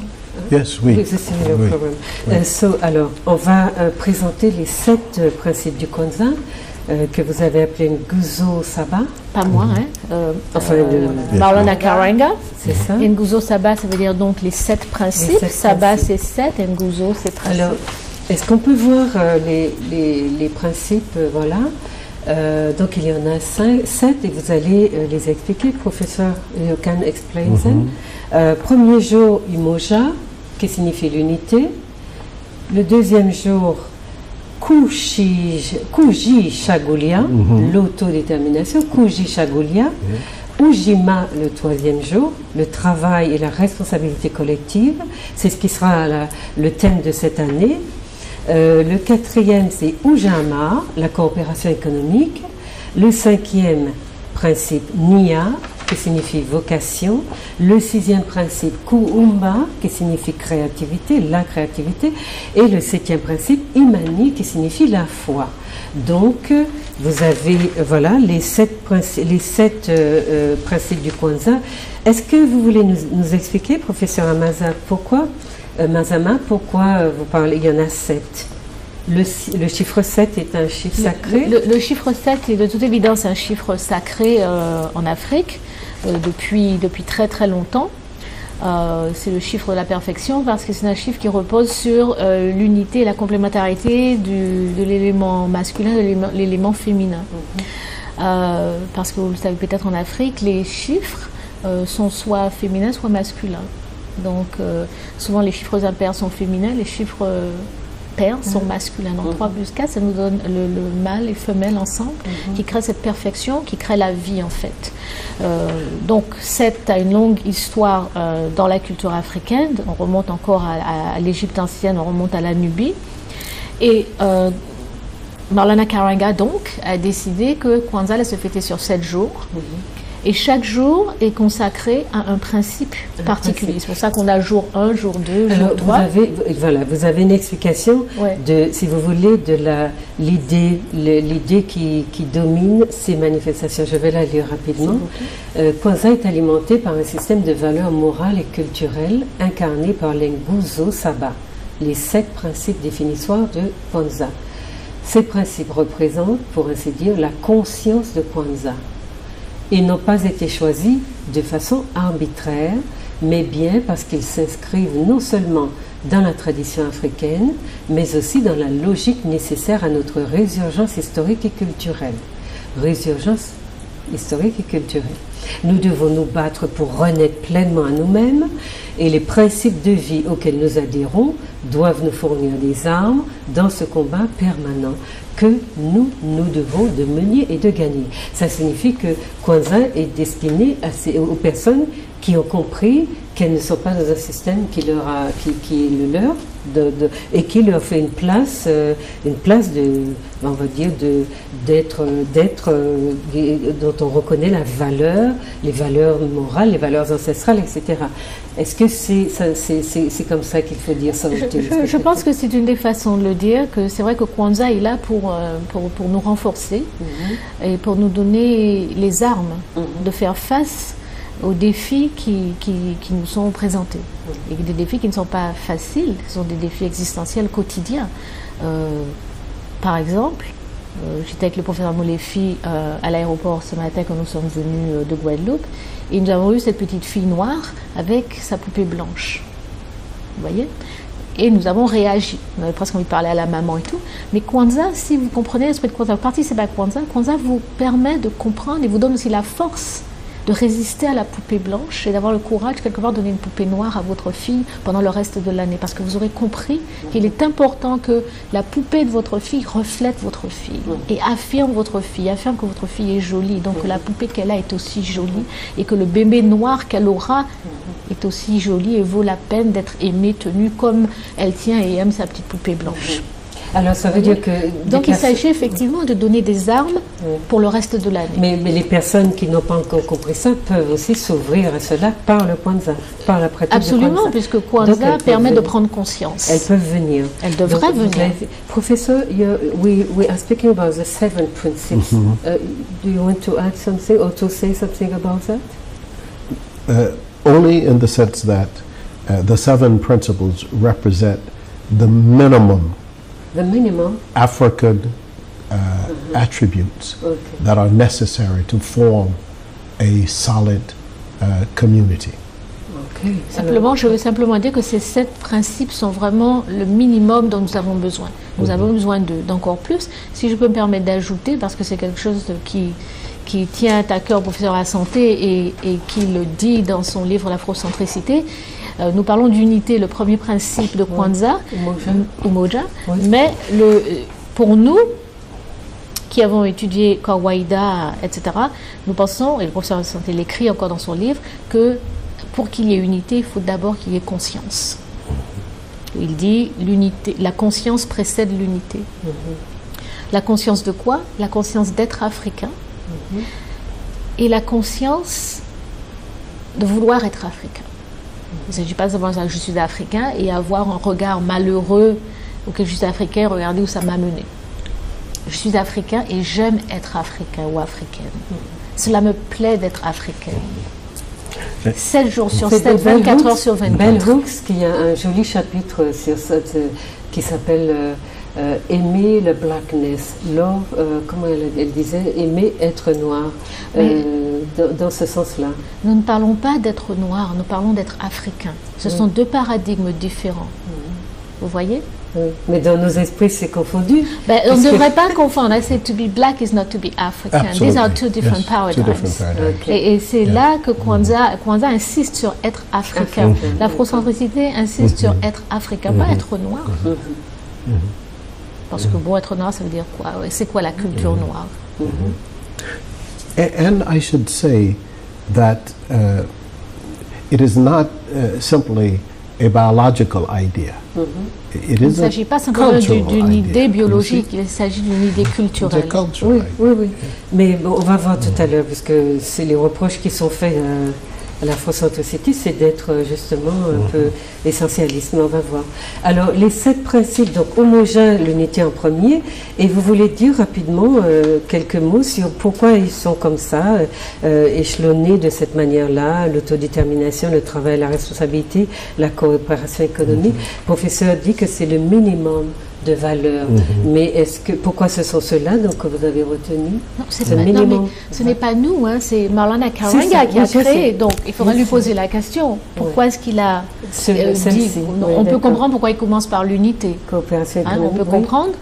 Yes, oui. It's a similar problem. Alors, on va présenter les 7 principes du Kwanzaa que vous avez appelé Nguzo Saba. Pas moi, Maulana Karenga. C'est ça. Et Nguzo Saba, ça veut dire donc les 7 principes. Saba, c'est 7 et Nguzo, c'est 13. Alors, est-ce qu'on peut voir les principes, voilà. Donc il y en a 7 et vous allez les expliquer, professeur. You can explain them. Premier jour, Umoja, qui signifie l'unité. Le deuxième jour, Kuji Shagulia, l'autodétermination, Kuji Shagulia. Ujima, le 3e jour, le travail et la responsabilité collective. C'est ce qui sera le thème de cette année. Le 4e, c'est Ujama, la coopération économique. Le 5e principe, Nia, qui signifie vocation. Le 6e principe, Kuumba, qui signifie créativité, la créativité. Et le 7e principe, Imani, qui signifie la foi. Donc, vous avez voilà, les 7 principes du Kwanzaa. Est-ce que vous voulez nous expliquer, professeur Amaza, pourquoi vous parlez, il y en a 7. Le chiffre 7 est un chiffre sacré. Le chiffre 7 est de toute évidence un chiffre sacré en Afrique depuis très très longtemps. C'est le chiffre de la perfection parce que c'est un chiffre qui repose sur l'unité et la complémentarité de l'élément masculin et de l'élément féminin. Parce que vous le savez peut-être en Afrique, les chiffres sont soit féminins soit masculins. Donc souvent les chiffres impairs sont féminins, les chiffres pairs sont masculins. Donc 3 plus 4, ça nous donne le mâle et femelle ensemble qui crée cette perfection, qui crée la vie en fait. Donc 7 a une longue histoire dans la culture africaine. On remonte encore à l'Égypte ancienne, on remonte à la Nubie. Et Maulana Karenga donc a décidé que Kwanzaa allait se fêter sur 7 jours. Et chaque jour est consacré à un principe particulier. C'est pour ça qu'on a jour 1, jour 2, jour 3. Vous avez une explication de, si vous voulez, de l'idée qui domine ces manifestations. Je vais la lire rapidement. Kwanzaa est alimenté par un système de valeurs morales et culturelles incarné par les Nguzo Saba, les 7 principes définitoires de Kwanzaa. Ces principes représentent, pour ainsi dire, la conscience de Kwanzaa. Ils n'ont pas été choisis de façon arbitraire, mais bien parce qu'ils s'inscrivent non seulement dans la tradition africaine, mais aussi dans la logique nécessaire à notre résurgence historique et culturelle. Résurgence historique et culturelle. Nous devons nous battre pour renaître pleinement à nous-mêmes et les principes de vie auxquels nous adhérons doivent nous fournir des armes dans ce combat permanent que nous devons de mener et de gagner. Ça signifie que Kwanzaa est destiné aux personnes qui ont compris qu'elles ne sont pas dans un système qui est le leur et qui leur fait une place on va dire, d'être, dont on reconnaît la valeur, les valeurs morales, les valeurs ancestrales, etc. Est-ce que c'est comme ça qu'il faut dire ça? Je pense que c'est une des façons de le dire, que c'est vrai que Kwanzaa est là pour nous renforcer et pour nous donner les armes de faire face aux défis qui nous sont présentés. Et des défis qui ne sont pas faciles, ce sont des défis existentiels quotidiens. Par exemple, j'étais avec le professeur Molefi à l'aéroport ce matin quand nous sommes venus de Guadeloupe, et nous avons eu cette petite fille noire avec sa poupée blanche. Vous voyez? Et nous avons réagi. On avait presque envie de parler à la maman et tout. Mais Kwanzaa, si vous comprenez l'esprit de Kwanzaa, vous participez à Kwanzaa, Kwanzaa vous permet de comprendre et vous donne aussi la force de résister à la poupée blanche et d'avoir le courage quelque part de donner une poupée noire à votre fille pendant le reste de l'année, parce que vous aurez compris qu'il est important que la poupée de votre fille reflète votre fille et affirme votre fille, affirme que votre fille est jolie, donc que la poupée qu'elle a est aussi jolie et que le bébé noir qu'elle aura est aussi joli et vaut la peine d'être aimé, tenu comme elle tient et aime sa petite poupée blanche. Alors ça veut dire que... Donc il s'agit effectivement de donner des armes pour le reste de l'année. Mais les personnes qui n'ont pas encore compris ça peuvent aussi s'ouvrir à cela par le Kwanzaa, par la pratique de Kwanzaa. Absolument, puisque Kwanzaa permet de prendre conscience. Elles peuvent venir. Elles devraient venir. Professor, we are speaking about the 7 principles. Do you want to add something or to say something about that? Only in the sense that the 7 principles represent the minimum African attributes that are necessary to form a solid community. Simplement, je veux simplement dire que ces 7 principes sont vraiment le minimum dont nous avons besoin. Nous avons besoin d'encore plus. Si je peux me permettre d'ajouter, parce que c'est quelque chose qui tient à cœur au professeur la santé et qui le dit dans son livre L'Afrocentricité. Nous parlons d'unité, le premier principe de Kwanzaa, Umoja, mais pour nous, qui avons étudié Kawaida, etc., nous pensons, et le professeur la santé l'écrit encore dans son livre, que pour qu'il y ait unité, il faut d'abord qu'il y ait conscience. Il dit, la conscience précède l'unité. La conscience de quoi? La conscience d'être africain. Et la conscience de vouloir être africain. Il ne s'agit pas de savoir que je suis africain et avoir un regard malheureux auquel je suis africain, regardez où ça m'a mené. Je suis africain et j'aime être africain ou africaine. Cela me plaît d'être africaine. 7 jours sur 7, 24 heures sur 24. Bell Hooks, qui a un joli chapitre sur cette, qui s'appelle aimer le blackness, love, comment elle disait, aimer être noir, dans ce sens-là. Nous ne parlons pas d'être noir, nous parlons d'être africain. Ce sont 2 paradigmes différents. Vous voyez? Mais dans nos esprits, c'est confondu. On ne devrait pas confondre. I say to be black is not to be African. Absolutely. These are 2 different paradigms. Et c'est là que Kwanzaa insiste sur être africain. L'afrocentricité insiste sur être africain, pas être noir. Parce que bon, être noir, ça veut dire quoi? C'est quoi la culture noire? And I should say that it is not simply a biological idea. Il ne s'agit pas simplement d'une idée biologique, il s'agit d'une idée culturelle. Oui. Mais bon, on va voir tout à l'heure, parce que c'est les reproches qui sont faits à l'afrocentricité, c'est d'être justement un peu essentialiste, mais on va voir. Alors, les 7 principes, donc homogène, l'unité en premier, et vous voulez dire rapidement quelques mots sur pourquoi ils sont comme ça, échelonnés de cette manière-là, l'autodétermination, le travail, la responsabilité, la coopération économique. Le professeur dit que c'est le minimum de valeur. Mais pourquoi ce sont ceux-là que vous avez retenus? Non, ce n'est pas nous, hein, c'est Maulana Karenga qui a créé. Donc, il faudra lui poser la question. Pourquoi est-ce qu'il a dit? On peut comprendre pourquoi il commence par l'unité. Coopération on peut comprendre.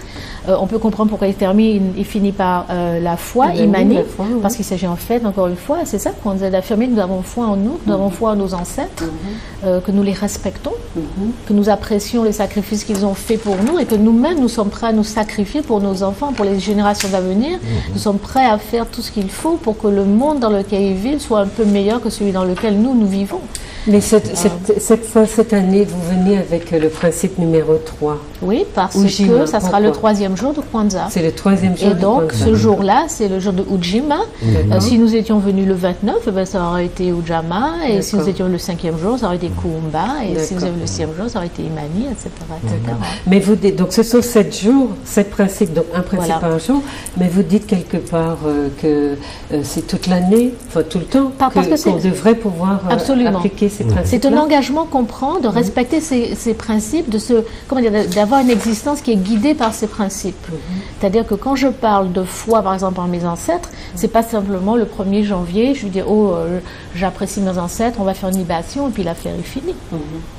On peut comprendre pourquoi il finit par la foi, Imani, parce qu'il s'agit en fait, encore une fois, c'est ça qu'on a d'affirmer, nous avons foi en nous, nous avons foi en nos ancêtres, que nous les respectons, que nous apprécions les sacrifices qu'ils ont faits pour nous et que nous-mêmes, nous sommes prêts à nous sacrifier pour nos enfants, pour les générations à venir. Nous sommes prêts à faire tout ce qu'il faut pour que le monde dans lequel ils vivent soit un peu meilleur que celui dans lequel nous vivons. Mais cette année, vous venez avec le principe numéro 3. Oui, parce que ça sera le 3e jour de Kwanzaa. C'est le 3e jour de Kwanzaa. Et donc, ce jour-là, c'est le jour de Ujima. Si nous étions venus le 29, ça aurait été Ujama. Et si nous étions le 5e jour, ça aurait été Kuumba. Et si nous étions le 6e jour, ça aurait été Imani, etc. Mais vous dites, donc ce sont 7 jours, 7 principes, donc un principe par jour. Mais vous dites quelque part que c'est toute l'année, enfin tout le temps, qu'on devrait pouvoir appliquer ces principes. C'est un engagement qu'on prend de respecter ces principes, d'avoir une existence qui est guidée par ces principes. C'est-à-dire que quand je parle de foi, par exemple, par mes ancêtres, c'est pas simplement le 1er janvier, je vais dire, j'apprécie mes ancêtres, on va faire une libation et puis l'affaire est finie.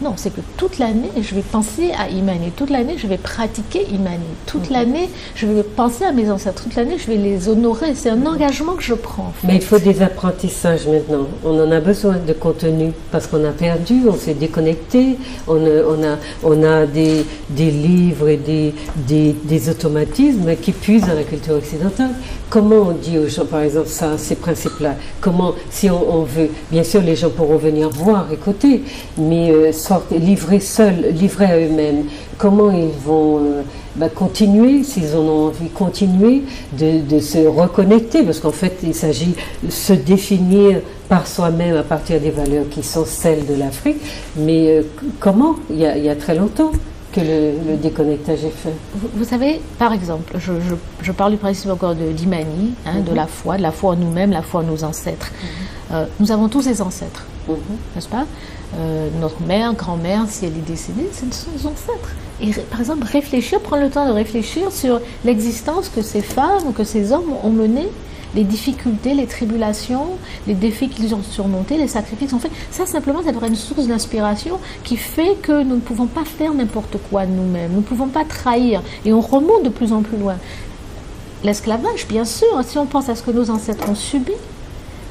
Non, c'est que toute l'année, je vais penser à Imani. Toute l'année, je vais pratiquer Imani. Toute l'année, je vais penser à mes ancêtres. Toute l'année, je vais les honorer. C'est un engagement que je prends. Mais il faut des apprentissages maintenant. On en a besoin de contenu. parce qu'on a perdu, on s'est déconnecté, on a des livres et des automatismes qui puisent dans la culture occidentale. Comment on dit aux gens, par exemple, ça, ces principes-là, comment, si on veut, bien sûr les gens pourront venir voir, écouter, mais livrés à eux-mêmes, comment ils vont continuer, s'ils en ont envie, continuer de se reconnecter, parce qu'en fait, il s'agit de se définir par soi-même à partir des valeurs qui sont celles de l'Afrique, mais comment, il y a très longtemps que le déconnectage est fait. Vous savez, par exemple, je parle du principe encore d'Imani, de la foi en nous-mêmes, la foi en nos ancêtres. Nous avons tous des ancêtres, n'est-ce pas? Notre mère, grand-mère, si elle est décédée, ce sont nos ancêtres. Et par exemple, prendre le temps de réfléchir sur l'existence que ces femmes ou que ces hommes ont mené, les difficultés, les tribulations, les défis qu'ils ont surmontés, les sacrifices qu'ils ont fait. Ça, simplement, ça devrait être une source d'inspiration qui fait que nous ne pouvons pas faire n'importe quoi de nous-mêmes. Nous ne pouvons pas trahir. Et on remonte de plus en plus loin. L'esclavage, bien sûr, si on pense à ce que nos ancêtres ont subi,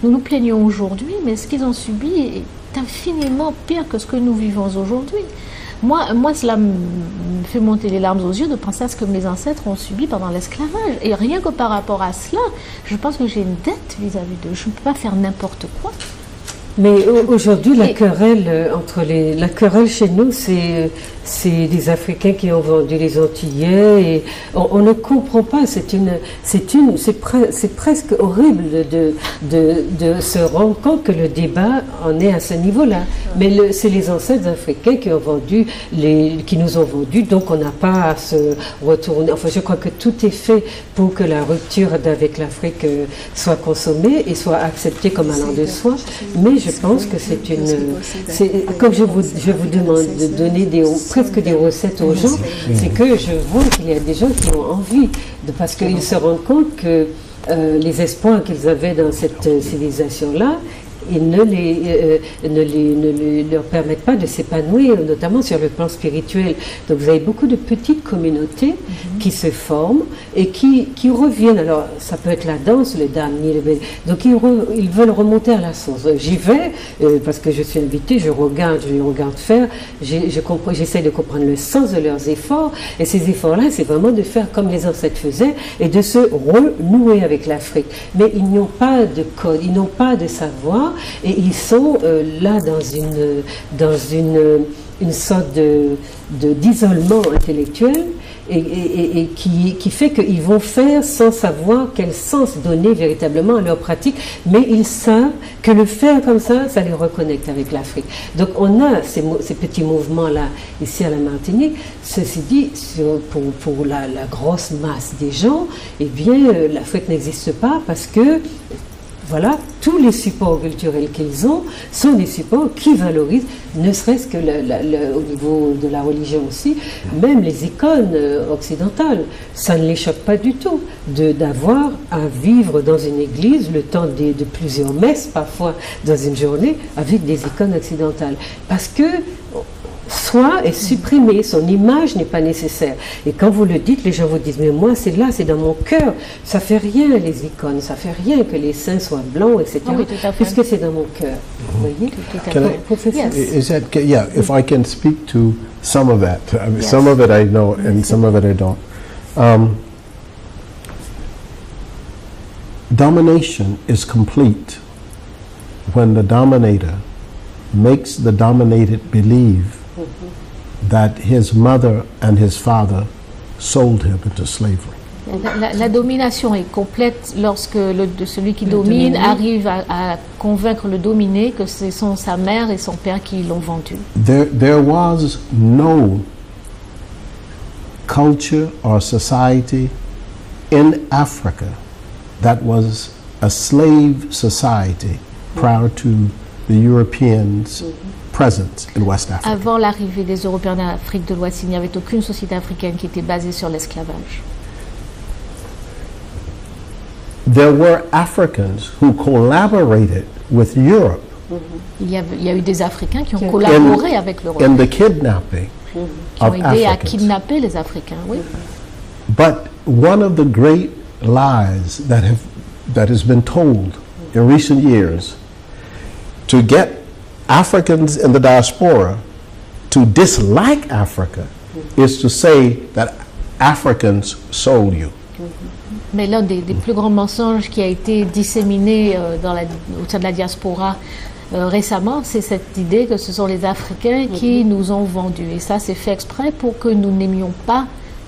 nous nous plaignons aujourd'hui, mais ce qu'ils ont subi est infiniment pire que ce que nous vivons aujourd'hui. Moi, cela me fait monter les larmes aux yeux de penser à ce que mes ancêtres ont subi pendant l'esclavage. Et rien que par rapport à cela, je pense que j'ai une dette vis-à-vis d'eux. Je ne peux pas faire n'importe quoi. Mais aujourd'hui, la querelle chez nous, c'est des Africains qui ont vendu les Antillais et on ne comprend pas. C'est presque horrible de se rendre compte que le débat en est à ce niveau-là. Mais c'est les ancêtres africains qui nous ont vendu, donc on n'a pas à se retourner. Enfin, je crois que tout est fait pour que la rupture avec l'Afrique soit consommée et soit acceptée comme allant de soi. Mais je pense que comme je vous demande de donner presque des recettes aux gens, c'est que je vois qu'il y a des gens qui ont envie, parce qu'ils se rendent compte que les espoirs qu'ils avaient dans cette civilisation-là, ils ne leur permettent pas de s'épanouir, notamment sur le plan spirituel. Donc vous avez beaucoup de petites communautés qui se forment et qui reviennent. Alors ça peut être la danse, le dhammi, donc ils veulent remonter à la source. J'y vais parce que je suis invitée, je regarde faire, j'essaie de comprendre le sens de leurs efforts, et ces efforts-là, c'est vraiment de faire comme les ancêtres faisaient et de se renouer avec l'Afrique. Mais ils n'ont pas de code, ils n'ont pas de savoir. Et ils sont là dans une sorte d'isolement intellectuel et qui fait qu'ils vont faire sans savoir quel sens donner véritablement à leur pratique, mais ils savent que le faire comme ça les reconnecte avec l'Afrique. Donc on a ces petits mouvements-là ici à la Martinique. Ceci dit, pour la grosse masse des gens, eh bien l'Afrique n'existe pas parce que voilà, tous les supports culturels qu'ils ont sont des supports qui valorisent, ne serait-ce que au niveau de la religion aussi, même les icônes occidentales. Ça ne les choque pas du tout d'avoir à vivre dans une église le temps de plusieurs messes, parfois dans une journée, avec des icônes occidentales. Parce que soi est supprimé, son image n'est pas nécessaire. Et quand vous le dites, les gens vous disent, mais moi c'est là, c'est dans mon cœur, ça fait rien les icônes, ça fait rien que les saints soient blancs, etc. Oui, puisque c'est dans mon cœur. Vous voyez? If I can speak to some of that. I mean, some of it I know and some of it I don't. Domination is complete when the dominator makes the dominated believe that his mother and his father sold him into slavery. La domination est complète lorsque celui qui domine arrive à convaincre le dominé que ce sont sa mère et son père qui l'ont vendu. There was no culture or society in Africa that was a slave society prior to the Europeans' presence in West Africa. Avant l'arrivée des Européens en Afrique de l'Ouest, il n'y avait aucune société africaine qui était basée sur l'esclavage. There were Africans who collaborated with Europe. Il y a eu des Africains qui ont collaboré avec l'Europe. In the kidnapping qui ont of aidé à Africans. kidnapper les Africains, oui. But one of the great lies that has been told in recent years to get Africans in the diaspora to dislike Africa is to say that Africans sold you. Mais l'un des plus grands mensonges qui a été disséminé au sein de la diaspora récemment, c'est cette idée que ce sont les Africains qui nous ont vendus. Et ça, c'est fait exprès pour que nous n'aimions pas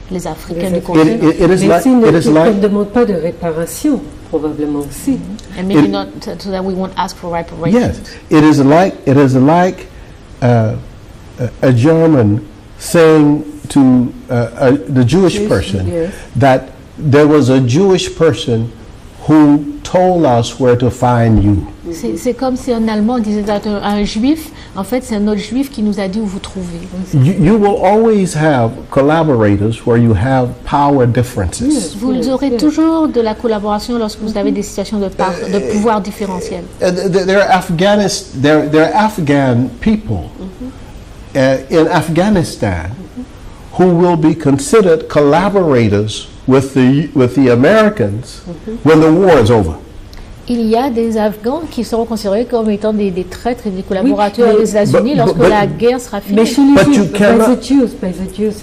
les Africains du continent. Mais si on ne demande pas de réparation, probablement aussi. And maybe not so that we won't ask for reparations. Yes, it is like a German saying to the Jewish person that there was a Jewish person who told us where to find you. C'est comme si un Allemand disait à un Juif, en fait c'est un autre Juif qui nous a dit où vous trouver. You will always have collaborators where you have power differences. Vous aurez toujours de la collaboration lorsque vous avez des situations de pouvoir différentiels. There are Afghan people in Afghanistan who will be considered collaborators with the Americans when the war is over. Il y a des Afghans qui seront considérés comme étant des traîtres et des collaborateurs des États-Unis lorsque la guerre sera finie. Mais chez les Jews,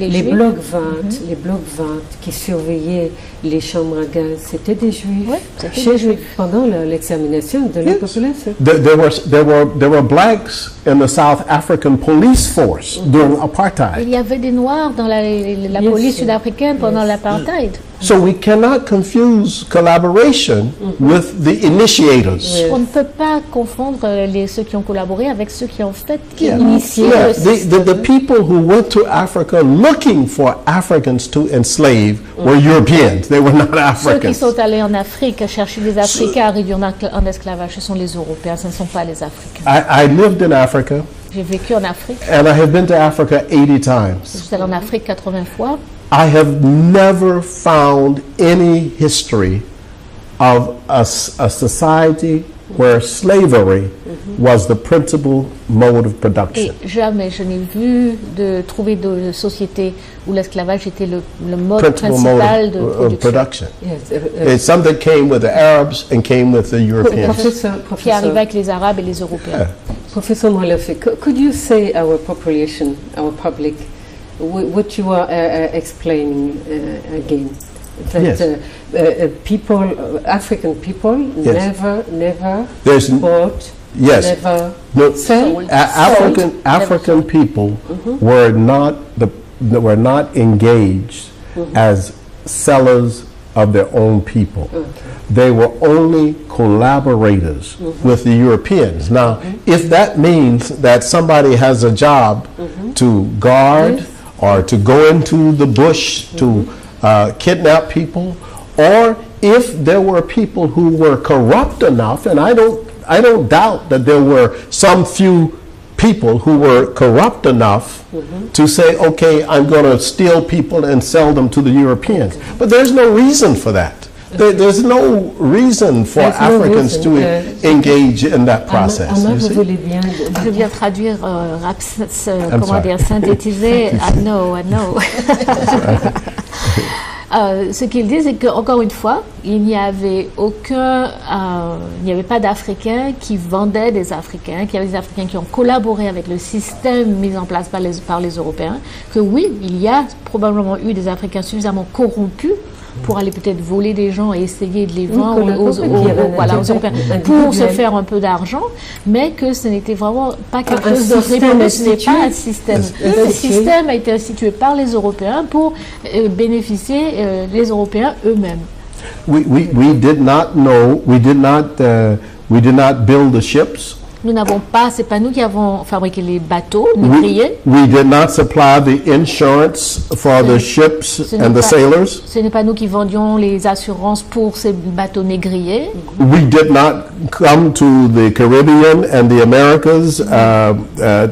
les blocs 20, les blocs 20 qui surveillaient les chambres à gaz, c'était des Juifs. Pendant l'extermination de la population. There were blacks in the South African police force during apartheid. Il y avait des Noirs dans la police sud-africaine pendant l'apartheid. So we cannot confuse collaboration with the initiators. On ne peut pas confondre ceux qui ont collaboré avec ceux qui ont fait initié. The people who went to Africa looking for Africans to enslave were Europeans. They were not Africans. Ceux qui sont allés en Afrique chercher des Africains à réduire en esclavage, ce sont les Européens, ce ne sont pas les Africains. I lived in Africa. J'ai vécu en Afrique. And I have been to Africa 80 times. Je suis allé en Afrique 80 fois. I have never found any history of a society where slavery was the principal mode of production. Et jamais je n'ai vu trouver de société où l'esclavage était le mode principal de production. It's something that came with the Arabs and came with the Europeans. Qui arrivait avec les Arabes et les Européens. Professor Molefe, could you say our population, our public, what you are explaining again? That people, African people, never bought, never sold. African people were not engaged as sellers of their own people. They were only collaborators with the Europeans. Now, if that means that somebody has a job to guard or to go into the bush to kidnap people, or if there were people who were corrupt enough, and I don't doubt that there were some few people who were corrupt enough to say, okay, I'm going to steal people and sell them to the Europeans. But there's no reason for that. There's no reason for Africans to engage in that process. Je viens traduire, synthétiser. I know. Ce qu'il dit, c'est qu'encore une fois, il n'y avait pas d'Africains qui vendaient des Africains, qu'il y avait des Africains qui ont collaboré avec le système mis en place par les Européens, que oui, il y a probablement eu des Africains suffisamment corrompus pour aller peut-être voler des gens et essayer de les vendre aux Européens pour se faire un peu d'argent, mais que ce n'était vraiment pas quelque chose de répandu, ce n'est pas un système. Le système a été institué par les Européens pour bénéficier les Européens eux-mêmes. We did not know, we did not build the ships. Nous n'avons pas, c'est pas nous qui avons fabriqué les bateaux négriers. We did not supply the insurance for the ships and the sailors. Ce n'est pas nous qui vendions les assurances pour ces bateaux négriers. We did not come to the Caribbean and the Americas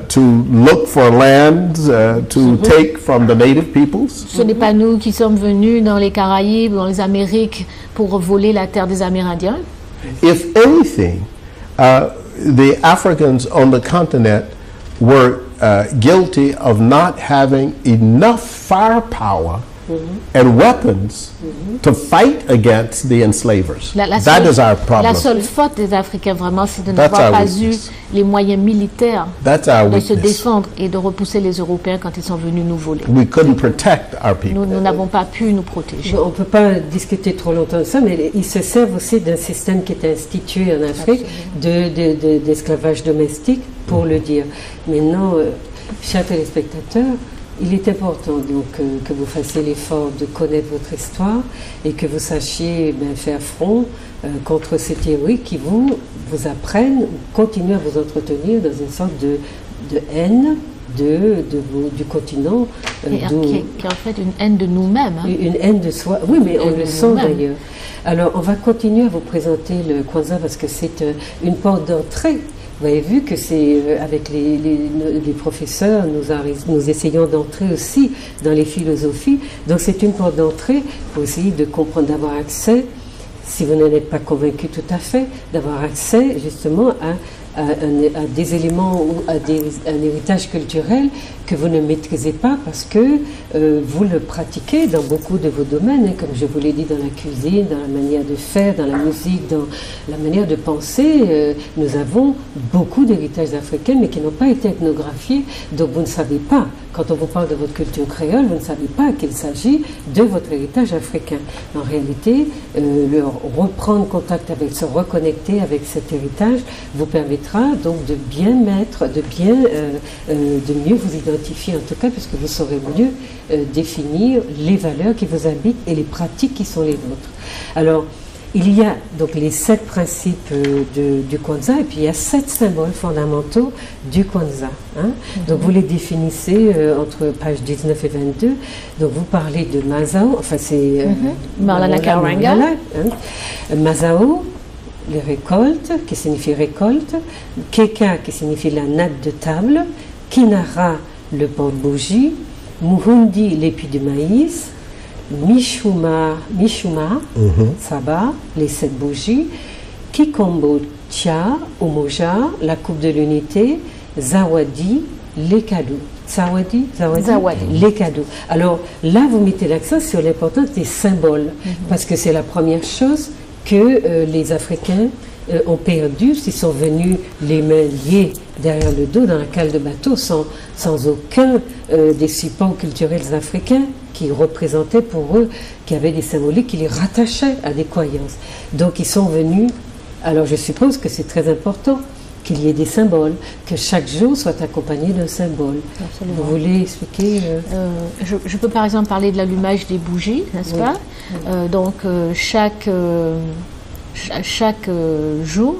to look for lands to take from the native peoples. Ce n'est pas nous qui sommes venus dans les Caraïbes, dans les Amériques pour voler la terre des Amérindiens. If anything, the Africans on the continent were guilty of not having enough firepower and weapons to fight against the enslavers. That is our problem. La seule faute des Africains, vraiment, c'est de n'avoir pas eu les moyens militaires de se défendre et de repousser les Européens quand ils sont venus nous voler. We couldn't protect our people. Nous n'avons pas pu nous protéger. On ne peut pas discuter trop longtemps de ça, mais ils se servent aussi d'un système qui est institué en Afrique d'esclavage domestique, pour le dire. Maintenant, chers téléspectateurs, il est important donc que vous fassiez l'effort de connaître votre histoire et que vous sachiez faire front contre ces théories qui vous apprennent, continuent à vous entretenir dans une sorte de haine du continent. Qui est en fait une haine de nous-mêmes. Hein. Une haine de soi, oui, mais on le sent d'ailleurs. Alors, on va continuer à vous présenter le Kwanzaa parce que c'est une porte d'entrée. Vous avez vu que c'est avec les professeurs, nous essayons d'entrer aussi dans les philosophies. Donc c'est une porte d'entrée pour essayer de comprendre, d'avoir accès, si vous n'en êtes pas convaincu tout à fait, d'avoir accès justement à des éléments ou à un héritage culturel que vous ne maîtrisez pas parce que vous le pratiquez dans beaucoup de vos domaines, hein, comme je vous l'ai dit, dans la cuisine, dans la manière de faire, dans la musique, dans la manière de penser. Nous avons beaucoup d'héritages africains mais qui n'ont pas été ethnographiés, donc vous ne savez pas, quand on vous parle de votre culture créole, vous ne savez pas qu'il s'agit de votre héritage africain. En réalité, reprendre contact avec, se reconnecter avec cet héritage vous permettra donc de bien mettre, de mieux vous identifier en tout cas, puisque vous saurez mieux définir les valeurs qui vous habitent et les pratiques qui sont les vôtres. Alors, il y a donc les 7 principes du Kwanzaa et puis il y a 7 symboles fondamentaux du Kwanzaa. Hein. Donc vous les définissez entre pages 19 et 22. Donc vous parlez de Mazao, enfin c'est Maulana Karuanga. Mazao, les récoltes, qui signifie récolte, Keka, qui signifie la natte de table, Kinara, le porte-bougie, Muhundi, l'épi de maïs, Mishuma, Saba, les 7 bougies, Kikombo, Tia, Umoja, la coupe de l'unité, Zawadi, les cadeaux. Zawadi, les cadeaux. Alors là, vous mettez l'accent sur l'importance des symboles, parce que c'est la première chose que les Africains ont perdu s'ils sont venus les mains liées derrière le dos dans la cale de bateau sans aucun des supports culturels africains qui représentaient pour eux, qui avaient des symboliques qui les rattachaient à des croyances. Donc ils sont venus, alors je suppose que c'est très important qu'il y ait des symboles, que chaque jour soit accompagné d'un symbole. Absolument. Vous voulez expliquer je peux par exemple parler de l'allumage des bougies, n'est-ce pas? Donc chaque jour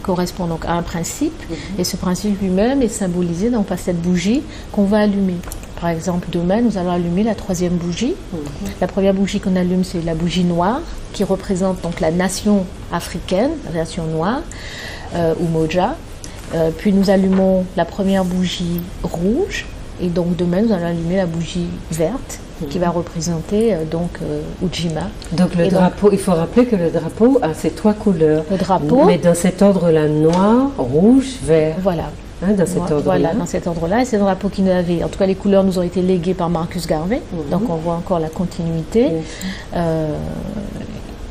correspond donc à un principe, et ce principe lui-même est symbolisé donc par cette bougie qu'on va allumer. Par exemple, demain, nous allons allumer la 3e bougie. La première bougie qu'on allume, c'est la bougie noire, qui représente donc la nation africaine, la nation noire, Umoja. Puis nous allumons la première bougie rouge, et donc demain, nous allons allumer la bougie verte, qui va représenter Ujima. Donc le drapeau, il faut rappeler que le drapeau a ces 3 couleurs. Le drapeau. Mais dans cet ordre-là, noir, rouge, vert. Voilà. Hein, dans cet ordre-là. Voilà, dans cet ordre-là. Et ces drapeaux qui nous avaient, en tout cas les couleurs nous ont été léguées par Marcus Garvey. Donc on voit encore la continuité.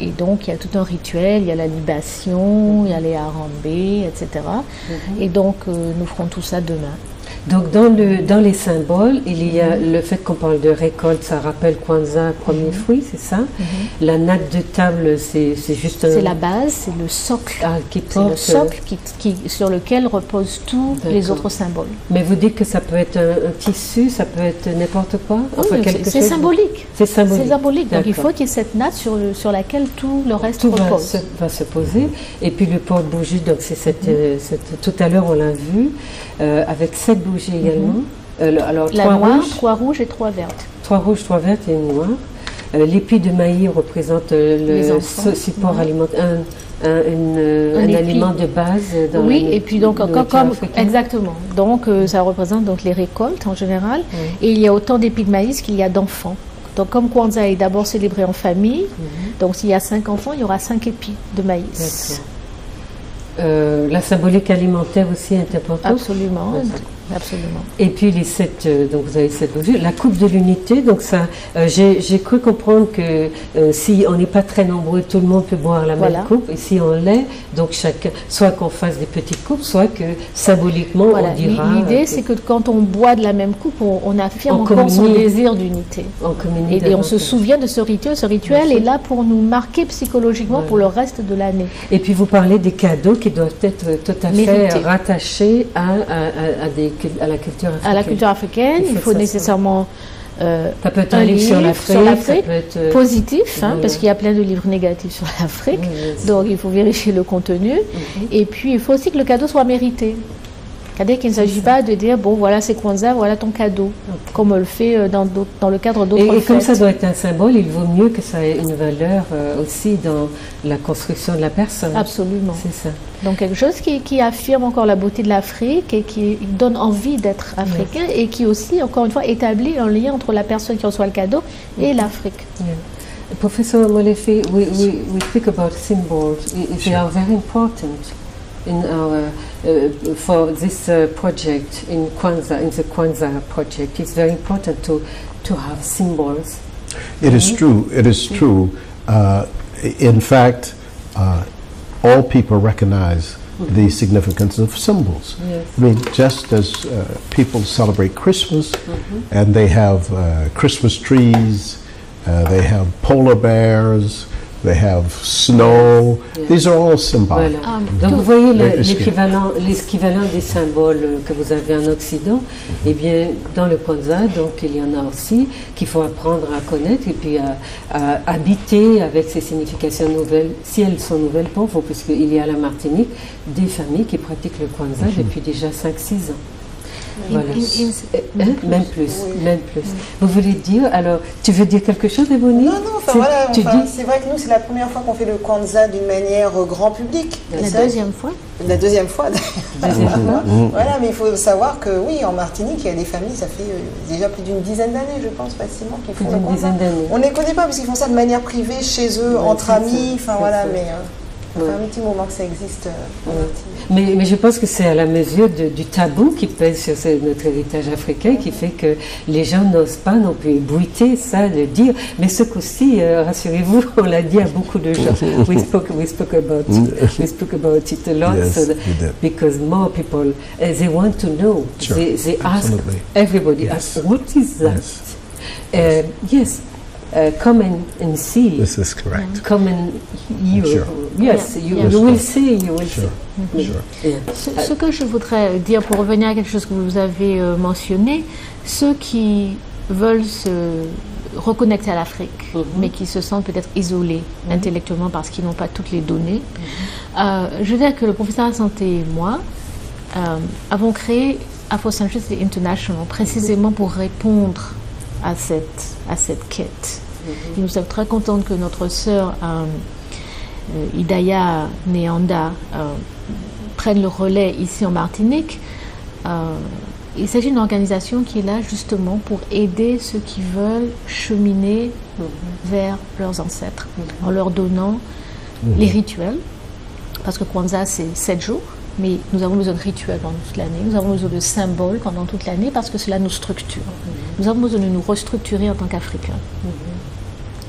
Et donc il y a tout un rituel, il y a la libation, il y a les harambés, etc. Et donc nous ferons tout ça demain. Donc dans les symboles, il y a le fait qu'on parle de récolte, ça rappelle Kwanzaa, premier fruit, c'est ça. La natte de table, c'est juste c'est la base, c'est le socle. C'est le socle sur lequel reposent tous les autres symboles. Mais vous dites que ça peut être un tissu, ça peut être n'importe quoi, enfin, c'est symbolique. C'est symbolique. C'est symbolique. Donc il faut qu'il y ait cette natte sur laquelle tout le reste repose. Va se poser. Et puis le porte-bougie, donc c'est tout à l'heure on l'a vu, avec 7 bougies également. Alors, la noire, 3 rouges et 3 vertes. 3 rouges, 3 vertes et une noire. L'épi de maïs représente le support alimentaire, un aliment de base. Dans et puis donc comme exactement. Donc ça représente donc les récoltes en général. Et il y a autant d'épis de maïs qu'il y a d'enfants. Donc comme Kwanzaa est d'abord célébré en famille, donc s'il y a 5 enfants, il y aura 5 épis de maïs. La symbolique alimentaire aussi est importante. Absolument. Absolument. Et puis les 7, donc vous avez 7 bougies. La coupe de l'unité, donc ça, j'ai cru comprendre que si on n'est pas très nombreux, tout le monde peut boire la même coupe. Et si on l'est, donc chacun, soit qu'on fasse des petites coupes, soit que symboliquement on dira. L'idée, c'est que quand on boit de la même coupe, on affirme encore son désir d'unité. Et on se souvient de ce rituel. Ce rituel est là pour nous marquer psychologiquement pour le reste de l'année. Et puis vous parlez des cadeaux qui doivent être tout à fait rattachés à la culture africaine. À la culture africaine, il faut nécessairement ça peut être un livre sur l'Afrique, positif, parce qu'il y a plein de livres négatifs sur l'Afrique, donc il faut vérifier le contenu. Et puis il faut aussi que le cadeau soit mérité. C'est-à-dire qu'il ne s'agit pas de dire, bon voilà c'est Kwanzaa, voilà ton cadeau, comme on le fait dans le cadre d'autres fêtes. Et comme ça doit être un symbole, il vaut mieux que ça ait une valeur aussi dans la construction de la personne. Absolument. C'est ça. Donc quelque chose qui affirme encore la beauté de l'Afrique et qui donne envie d'être africain et qui aussi, encore une fois, établit un lien entre la personne qui reçoit le cadeau et l'Afrique. Professor Molefe, we speak about symbols. They are very important in our for this project in the Kwanzaa project. It's very important to have symbols. It is true. It is true. In fact, all people recognize the significance of symbols. Yes. I mean, just as people celebrate Christmas and they have Christmas trees, they have polar bears, they have snow. Yes. These are all symbolic. Voilà. Donc vous voyez l'équivalent des symboles que vous avez en Occident, et bien dans le Kwanzaa, donc il y en a aussi qu'il faut apprendre à connaître et puis à habiter avec ces significations nouvelles, si elles sont nouvelles pour vous, puisqu'il y a à la Martinique des familles qui pratiquent le Kwanzaa depuis déjà 5-6 ans. Voilà. Même plus. Vous voulez dire, alors, tu veux dire quelque chose, Ebony? Non, c'est vrai que nous, c'est la première fois qu'on fait le Kwanzaa d'une manière grand public. La deuxième fois. La deuxième fois. Voilà, mais il faut savoir que oui, en Martinique, il y a des familles, ça fait déjà plus d'une dizaine d'années, je pense, facilement, qu'ils font le Kwanzaa. On ne les connaît pas parce qu'ils font ça de manière privée, chez eux, entre amis, enfin voilà, mais... Ça fait un petit moment que ça existe en Martinique. Mais je pense que c'est à la mesure du tabou qui pèse sur notre héritage africain qui fait que les gens n'osent pas non plus ébruiter ça, le dire. Mais ce coup-ci, rassurez-vous, on l'a dit à beaucoup de gens. We spoke about it a lot, yes, because more people, they want to know. Sure. They ask everybody, what is that? Yes. Come and see. This is correct. Come and you. Sure. Yes, you will see. You will see. Sure. Yeah. Ce que je voudrais dire pour revenir à quelque chose que vous avez mentionné, ceux qui veulent se reconnecter à l'Afrique, mais qui se sentent peut-être isolés intellectuellement parce qu'ils n'ont pas toutes les données, je veux dire que le professeur Asante et moi avons créé Afrocentricity International précisément pour répondre à cette quête. Et nous sommes très contents que notre sœur Idaya Neanda prenne le relais ici en Martinique. Il s'agit d'une organisation qui est là justement pour aider ceux qui veulent cheminer vers leurs ancêtres en leur donnant les rituels, parce que Kwanzaa c'est 7 jours, mais nous avons besoin de rituels pendant toute l'année, nous avons besoin de symboles pendant toute l'année parce que cela nous structure. Nous avons besoin de nous restructurer en tant qu'Africains.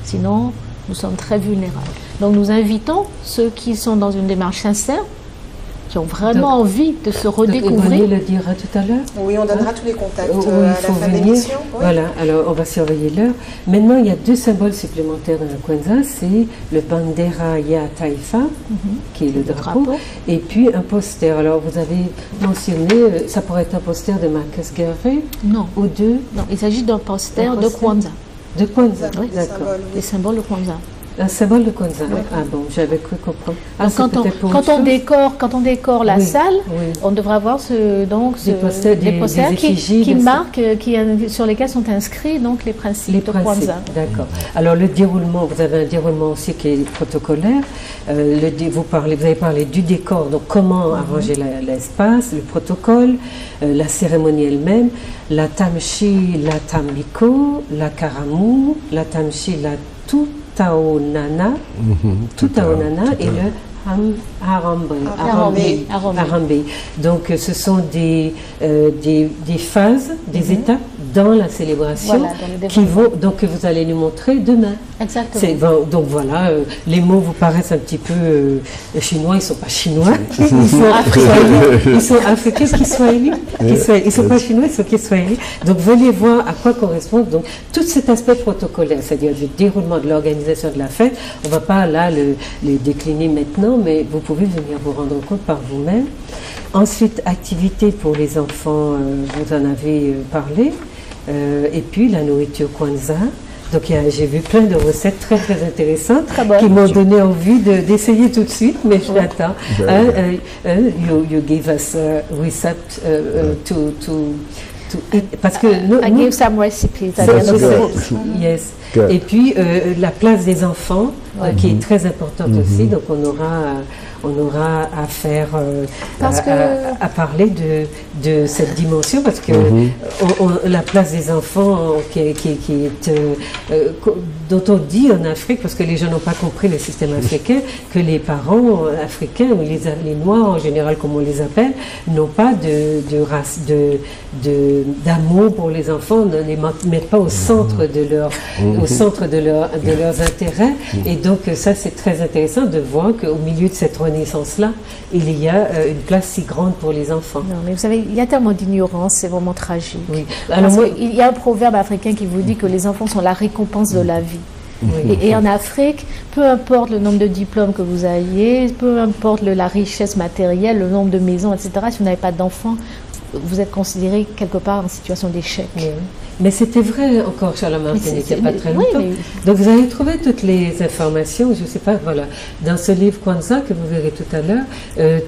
Sinon, nous sommes très vulnérables. Donc nous invitons ceux qui sont dans une démarche sincère, qui ont vraiment envie de se redécouvrir. Vous le dira tout à l'heure? Oui, on donnera tous les contacts à la fin de l'émission. Oui. Voilà, alors on va surveiller l'heure. Maintenant, il y a 2 symboles supplémentaires dans le Kwanzaa, c'est le Bandera Ya Taifa, qui est le drapeau, et puis un poster. Alors vous avez mentionné, ça pourrait être un poster de Marcus Garvey? Non. Ou de? Non, il s'agit d'un poster de Kwanzaa. De Kwanzaa, oui, d'accord. Les symboles de Kwanzaa. Un symbole de Kwanzaa. Oui. Ah bon, j'avais cru comprendre. Ah, quand on décore la salle, on devrait avoir des posters qui marquent, sur lesquels sont inscrits donc les principes de Kwanzaa. D'accord. Alors le déroulement, vous avez un déroulement aussi qui est protocolaire. Vous avez parlé du décor, donc comment arranger l'espace, le protocole, la cérémonie elle-même, la tamshi, la tambiko, la karamu, la tamshi, la Tutaonana et le Harambee. Donc ce sont des phases, des étapes dans la célébration donc que vous allez nous montrer demain. Exactement. Donc voilà, les mots vous paraissent un petit peu chinois, ils ne sont pas chinois, ils sont africains, kiswahili. Ils ne sont pas chinois, ils sont kiswahili. Donc venez voir à quoi correspond donc, tout cet aspect protocolaire, c'est-à-dire du déroulement de l'organisation de la fête. On ne va pas là les décliner maintenant, mais vous pouvez venir vous rendre compte par vous-même. Ensuite, activités pour les enfants, vous en avez parlé. Et puis la nourriture Kwanzaa. Donc j'ai vu plein de recettes très très intéressantes qui m'ont donné envie d'essayer tout de suite, mais je l'attends. You gave us a recipe to eat, parce que I gave some recipes. Yes. Et puis la place des enfants qui est très importante aussi. Donc on aura à faire à parler de cette dimension parce que la place des enfants qui est dont on dit en Afrique, parce que les gens n'ont pas compris le système africain, que les parents africains ou les noirs en général comme on les appelle n'ont pas d'amour pour les enfants, ne les mettent pas au centre de leurs intérêts. Et donc ça c'est très intéressant de voir qu'au milieu de cette renaissance-là, il y a une place si grande pour les enfants. Non, mais vous savez, il y a tellement d'ignorance, c'est vraiment tragique. Oui. Alors, il y a un proverbe africain qui vous dit que les enfants sont la récompense de la vie. Oui. Et en Afrique, peu importe le nombre de diplômes que vous ayez, peu importe la richesse matérielle, le nombre de maisons, etc., si vous n'avez pas d'enfants, vous êtes considéré quelque part en situation d'échec. Oui. Mais c'était vrai encore sur la Martinique, il n'y a pas très longtemps. Donc vous allez trouver toutes les informations, je ne sais pas, voilà, dans ce livre Kwanzaa que vous verrez tout à l'heure,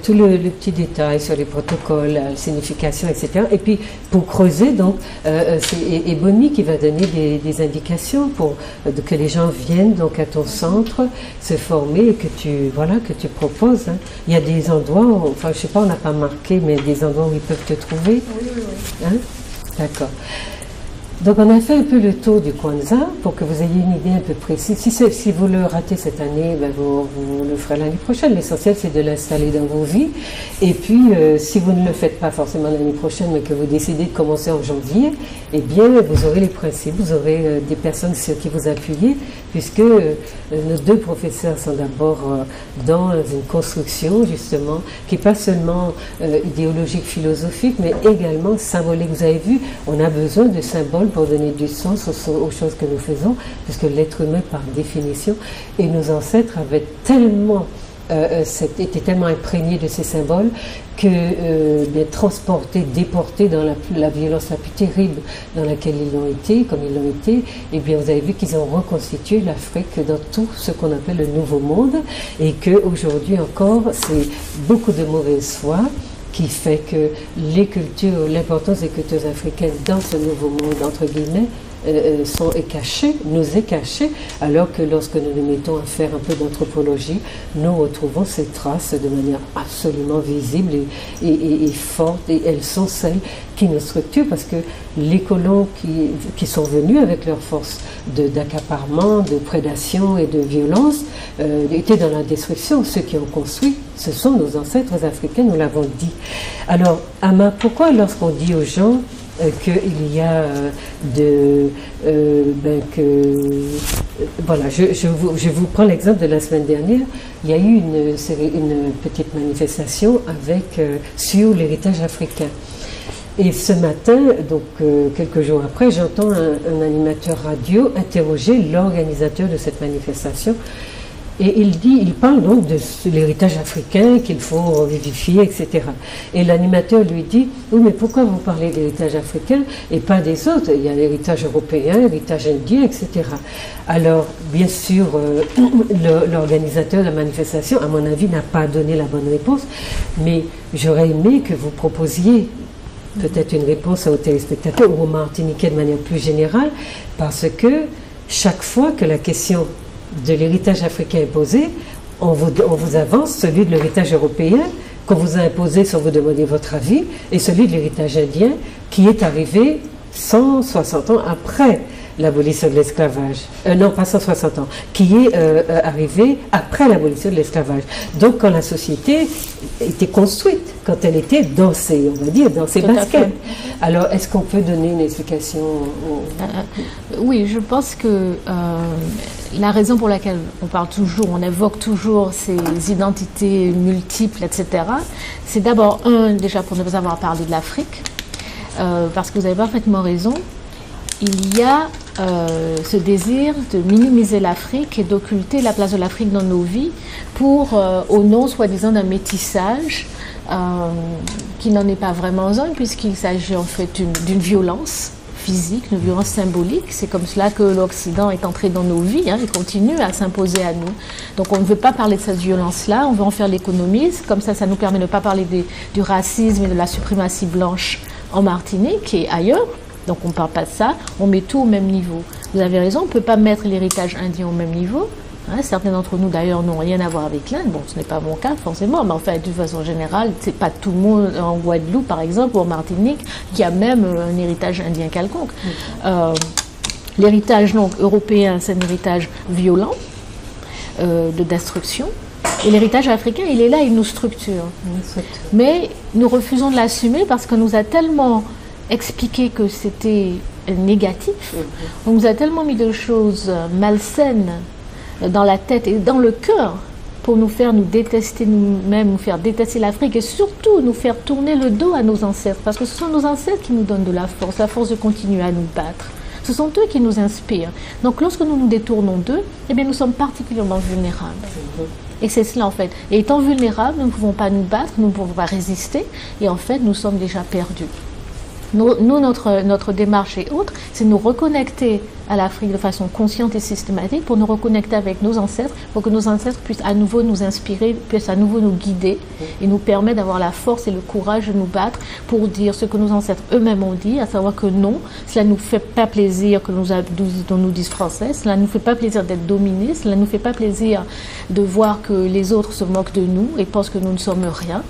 tout le petit détail sur les protocoles, la signification, etc. Et puis pour creuser, donc, c'est Bonnie qui va donner des indications pour que les gens viennent donc à ton centre se former et que tu proposes. Hein. Il y a des endroits, enfin je ne sais pas, on n'a pas marqué, mais des endroits où ils peuvent te trouver. Hein? D'accord. Donc on a fait un peu le tour du Kwanzaa pour que vous ayez une idée un peu précise. Si vous le ratez cette année, ben vous le ferez l'année prochaine. L'essentiel c'est de l'installer dans vos vies. Et puis si vous ne le faites pas forcément l'année prochaine, mais que vous décidez de commencer en janvier, eh bien vous aurez les principes, vous aurez des personnes sur qui vous appuyez, puisque nos deux professeurs sont d'abord dans une construction justement qui n'est pas seulement idéologique, philosophique, mais également symbolique. Vous avez vu, on a besoin de symboles pour donner du sens aux choses que nous faisons, puisque l'être humain par définition, et nos ancêtres avaient tellement étaient tellement imprégnés de ces symboles que transportés, déportés dans la violence la plus terrible dans laquelle ils l'ont été, comme ils l'ont été, et bien vous avez vu qu'ils ont reconstitué l'Afrique dans tout ce qu'on appelle le Nouveau Monde, et qu'aujourd'hui encore, c'est beaucoup de mauvaise foi qui fait que l'importance des cultures africaines dans ce nouveau monde, entre guillemets, nous est cachée, alors que lorsque nous nous mettons à faire un peu d'anthropologie, nous retrouvons ces traces de manière absolument visible et forte, et elles sont celles qui nous structurent, parce que les colons qui sont venus avec leur force d'accaparement, de prédation et de violence étaient dans la destruction. Ceux qui ont construit, ce sont nos ancêtres africains, nous l'avons dit. Alors, Ama, pourquoi lorsqu'on dit aux gens qu'il y a voilà, je vous prends l'exemple de la semaine dernière. Il y a eu une petite manifestation sur l'héritage africain. Et ce matin, donc quelques jours après, j'entends un animateur radio interroger l'organisateur de cette manifestation. Et il parle donc de l'héritage africain qu'il faut revivifier, etc. Et l'animateur lui dit, oui, mais pourquoi vous parlez de l'héritage africain et pas des autres? Il y a l'héritage européen, l'héritage indien, etc. Alors, bien sûr, l'organisateur de la manifestation, à mon avis, n'a pas donné la bonne réponse, mais j'aurais aimé que vous proposiez peut-être une réponse aux téléspectateurs ou aux Martiniquais de manière plus générale, parce que chaque fois que la question de l'héritage africain est posé, on vous avance celui de l'héritage européen qu'on vous a imposé sans vous demander votre avis, et celui de l'héritage indien qui est arrivé 160 ans après l'abolition de l'esclavage. Non, pas 160 ans, qui est arrivé après l'abolition de l'esclavage. Donc, quand la société était construite, quand elle était dans ses, on va dire, dans ses baskets. Alors, est-ce qu'on peut donner une explication Oui, je pense que la raison pour laquelle on parle toujours, on évoque toujours ces identités multiples, etc., c'est d'abord, déjà pour ne pas avoir parlé de l'Afrique, parce que vous avez parfaitement raison, il y a ce désir de minimiser l'Afrique et d'occulter la place de l'Afrique dans nos vies pour, au nom soi-disant d'un métissage qui n'en est pas vraiment un, puisqu'il s'agit en fait d'une violence physique, une violence symbolique. C'est comme cela que l'Occident est entré dans nos vies, il continue à s'imposer à nous. Donc on ne veut pas parler de cette violence-là, on veut en faire l'économie, comme ça nous permet de ne pas parler du racisme et de la suprématie blanche en Martinique et ailleurs. Donc on ne parle pas de ça, on met tout au même niveau. Vous avez raison, on ne peut pas mettre l'héritage indien au même niveau. Certains d'entre nous d'ailleurs n'ont rien à voir avec l'Inde. Bon, ce n'est pas mon cas forcément, mais en fait, de façon générale, c'est pas tout le monde en Guadeloupe par exemple ou en Martinique qui a même un héritage indien quelconque. L'héritage donc européen, c'est un héritage violent, de destruction. Et l'héritage africain, il est là, il nous structure. Mais nous refusons de l'assumer parce qu'on nous a tellement expliqué que c'était négatif, on nous a tellement mis de choses malsaines dans la tête et dans le cœur pour nous faire nous détester nous-mêmes, nous faire détester l'Afrique et surtout nous faire tourner le dos à nos ancêtres, parce que ce sont nos ancêtres qui nous donnent de la force de continuer à nous battre. Ce sont eux qui nous inspirent. Donc lorsque nous nous détournons d'eux, eh bien nous sommes particulièrement vulnérables. Et c'est cela en fait. Et étant vulnérables, nous ne pouvons pas nous battre, nous ne pouvons pas résister et en fait nous sommes déjà perdus. Nous, notre démarche et autres, c'est nous reconnecter à l'Afrique de façon consciente et systématique pour nous reconnecter avec nos ancêtres, pour que nos ancêtres puissent à nouveau nous inspirer, puissent à nouveau nous guider et nous permettre d'avoir la force et le courage de nous battre pour dire ce que nos ancêtres eux-mêmes ont dit, à savoir que non, cela ne nous fait pas plaisir que nous disent français, cela ne nous fait pas plaisir d'être dominés, cela ne nous fait pas plaisir de voir que les autres se moquent de nous et pensent que nous ne sommes rien.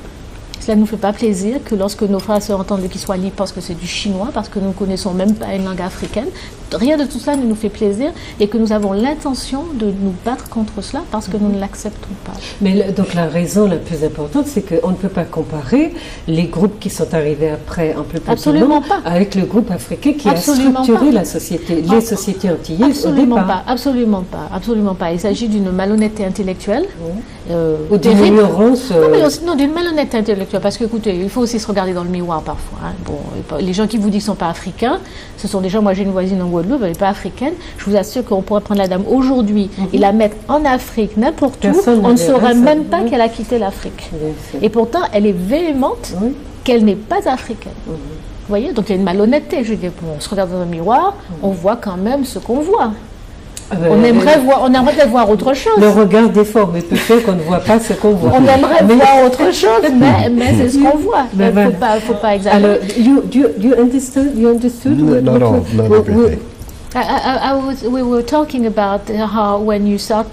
Cela ne nous fait pas plaisir que lorsque nos frères et sœurs entendent qu'ils soient libres parce que c'est du chinois, parce que nous ne connaissons même pas une langue africaine. Rien de tout cela ne nous fait plaisir et que nous avons l'intention de nous battre contre cela parce que nous ne l'acceptons pas. Mais donc la raison la plus importante, c'est qu'on ne peut pas comparer les groupes qui sont arrivés après en plus absolument pas avec le groupe africain qui absolument a structuré la société, les sociétés antillaises au départ. Absolument pas. Il s'agit d'une malhonnêteté intellectuelle. Ou d'une ignorance. Non, d'une malhonnêteté intellectuelle. Parce que, écoutez, il faut aussi se regarder dans le miroir parfois. Bon, les gens qui vous disent qu'ils ne sont pas africains, ce sont des gens, moi j'ai une voisine en Guadeloupe, elle n'est pas africaine. Je vous assure qu'on pourrait prendre la dame aujourd'hui et la mettre en Afrique, n'importe où, on ne saurait même pas qu'elle a quitté l'Afrique. Et pourtant, elle est véhémente qu'elle n'est pas africaine. Vous voyez, donc il y a une malhonnêteté. Je dis, bon, on se regarde dans le miroir, on voit quand même ce qu'on voit. On aimerait peut-être voir autre chose. Le regard déforme, mais peut-être qu'on ne voit pas ce qu'on voit. On aimerait voir autre chose, mais c'est ce qu'on voit. Il ne faut pas exagérer. Alors, you understood? No, not everything. We were talking about how when you start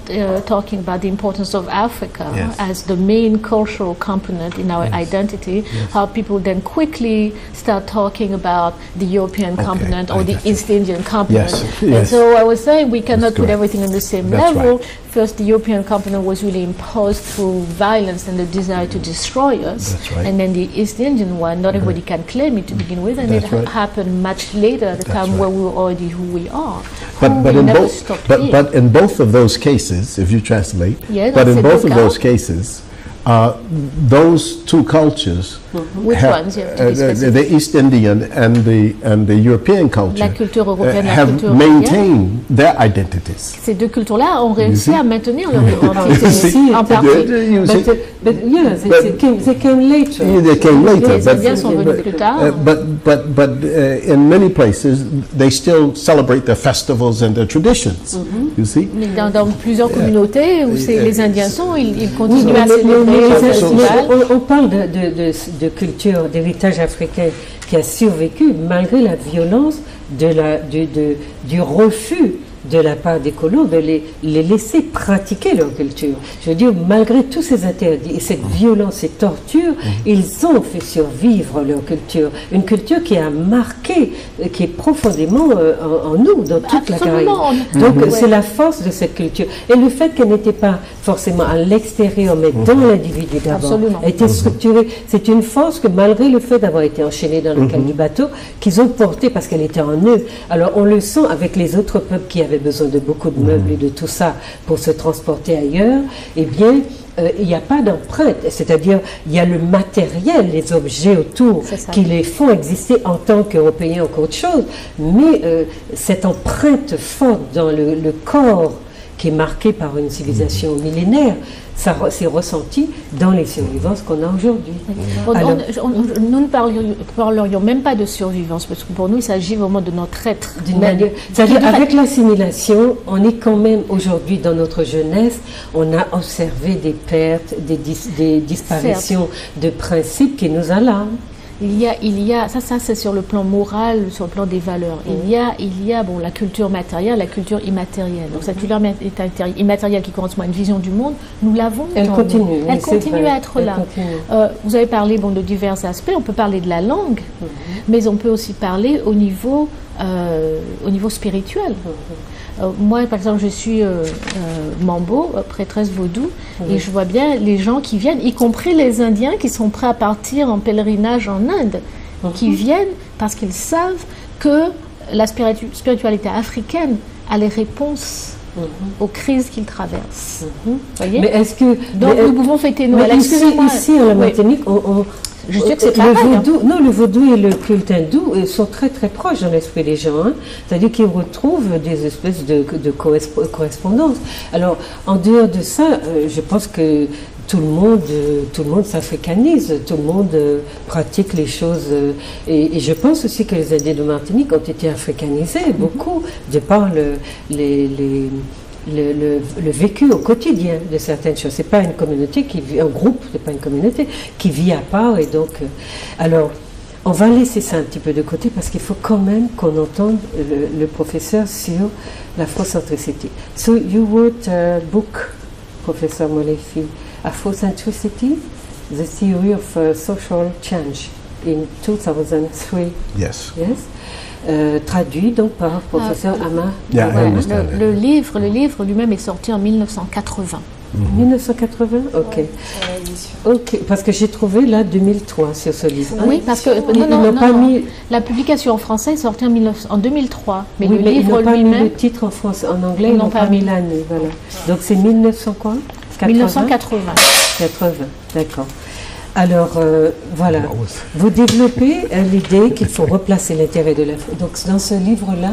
talking about the importance of Africa as the main cultural component in our identity, how people then quickly start talking about the European component or the East Indian component. And so I was saying we cannot put everything on the same level. Right. First, the European component was really imposed through violence and the desire to destroy us. And then the East Indian one, not everybody can claim it to begin with, and it happened much later at the time where we were already who we are. But in both of those cases, if you translate, but in both of those cases, those two cultures, which ones? The East Indian and the European culture have maintained their identities. Ces deux cultures-là ont réussi à maintenir leur identité en partie. But yes, they came later. They came later. Les Indiens sont venus plus tard. But in many places, they still celebrate their festivals and their traditions. You see. Mais dans plusieurs communautés où les Indiens sont, ils continuent à célébrer. On parle de culture, d'héritage africain qui a survécu malgré la violence du refus de la part des colons de les laisser pratiquer leur culture. Je veux dire, malgré tous ces interdits et cette violence, ces tortures, ils ont fait survivre leur culture. Une culture qui a marqué, qui est profondément en nous, dans toute la Caraïbe. Donc c'est la force de cette culture. Et le fait qu'elle n'était pas forcément à l'extérieur, mais dans l'individu d'abord, a été structurée. C'est une force que malgré le fait d'avoir été enchaînée dans le cale du bateau, qu'ils ont portée parce qu'elle était en eux. Alors on le sent avec les autres peuples qui avaient besoin de beaucoup de meubles et de tout ça pour se transporter ailleurs. Eh bien, il n'y a pas d'empreinte, c'est-à-dire il y a le matériel, les objets autour qui les font exister en tant qu'Européens ou qu'autre chose, mais cette empreinte forte dans le corps qui est marqué par une civilisation millénaire, ça s'est ressenti dans les survivances qu'on a aujourd'hui. Nous ne parlerions même pas de survivance, parce que pour nous, il s'agit vraiment de notre être. C'est-à-dire, avec l'assimilation, on est quand même aujourd'hui, dans notre jeunesse, on a observé des pertes, des disparitions de principes qui nous alarment. Il y a ça c'est sur le plan moral, sur le plan des valeurs. Il y a bon, la culture matérielle, la culture immatérielle. Donc cette culture immatérielle qui correspond à une vision du monde, nous l'avons. Elle continue. Elle continue à être là. Vous avez parlé de divers aspects. On peut parler de la langue, mais on peut aussi parler au niveau spirituel. Moi, par exemple, je suis Mambo, prêtresse vaudou, et je vois bien les gens qui viennent, y compris les Indiens qui sont prêts à partir en pèlerinage en Inde, qui viennent parce qu'ils savent que la spiritualité africaine a les réponses aux crises qu'ils traversent. Voyez? Mais est-ce que... Donc nous pouvons fêter Noël. Ici, en la Martinique, je sais que c'est le vaudou et le culte hindou sont très très proches dans l'esprit des gens. Hein. C'est-à-dire qu'ils retrouvent des espèces de correspondances. Alors, en dehors de ça, je pense que tout le monde s'africanise, tout le monde pratique les choses. Et je pense aussi que les Indiens de Martinique ont été africanisés beaucoup de par le vécu au quotidien de certaines choses. C'est pas une communauté qui vit, un groupe, c'est pas une communauté qui vit à part. Et donc, alors, on va laisser ça un petit peu de côté parce qu'il faut quand même qu'on entende le professeur sur l'afrocentricité. So you wrote a book, Professor Molefi, Afrocentricity, the theory of social change, in 2003. Yes. Yes. Traduit donc par professeur Ama. Le livre lui-même est sorti en 1980. 1980, ok, parce que j'ai trouvé là 2003 sur ce livre. Oui, parce que la publication en français est sortie en 2003, mais oui, le livre lui-même. Ils n'ont pas mis le lui-même. titre en français, en anglais, ils n'ont pas mis l'année. Voilà. Donc c'est 1900 quoi 1980. 80, d'accord. Alors, voilà, vous développez l'idée qu'il faut replacer l'intérêt de l'Afrique. Donc, dans ce livre-là,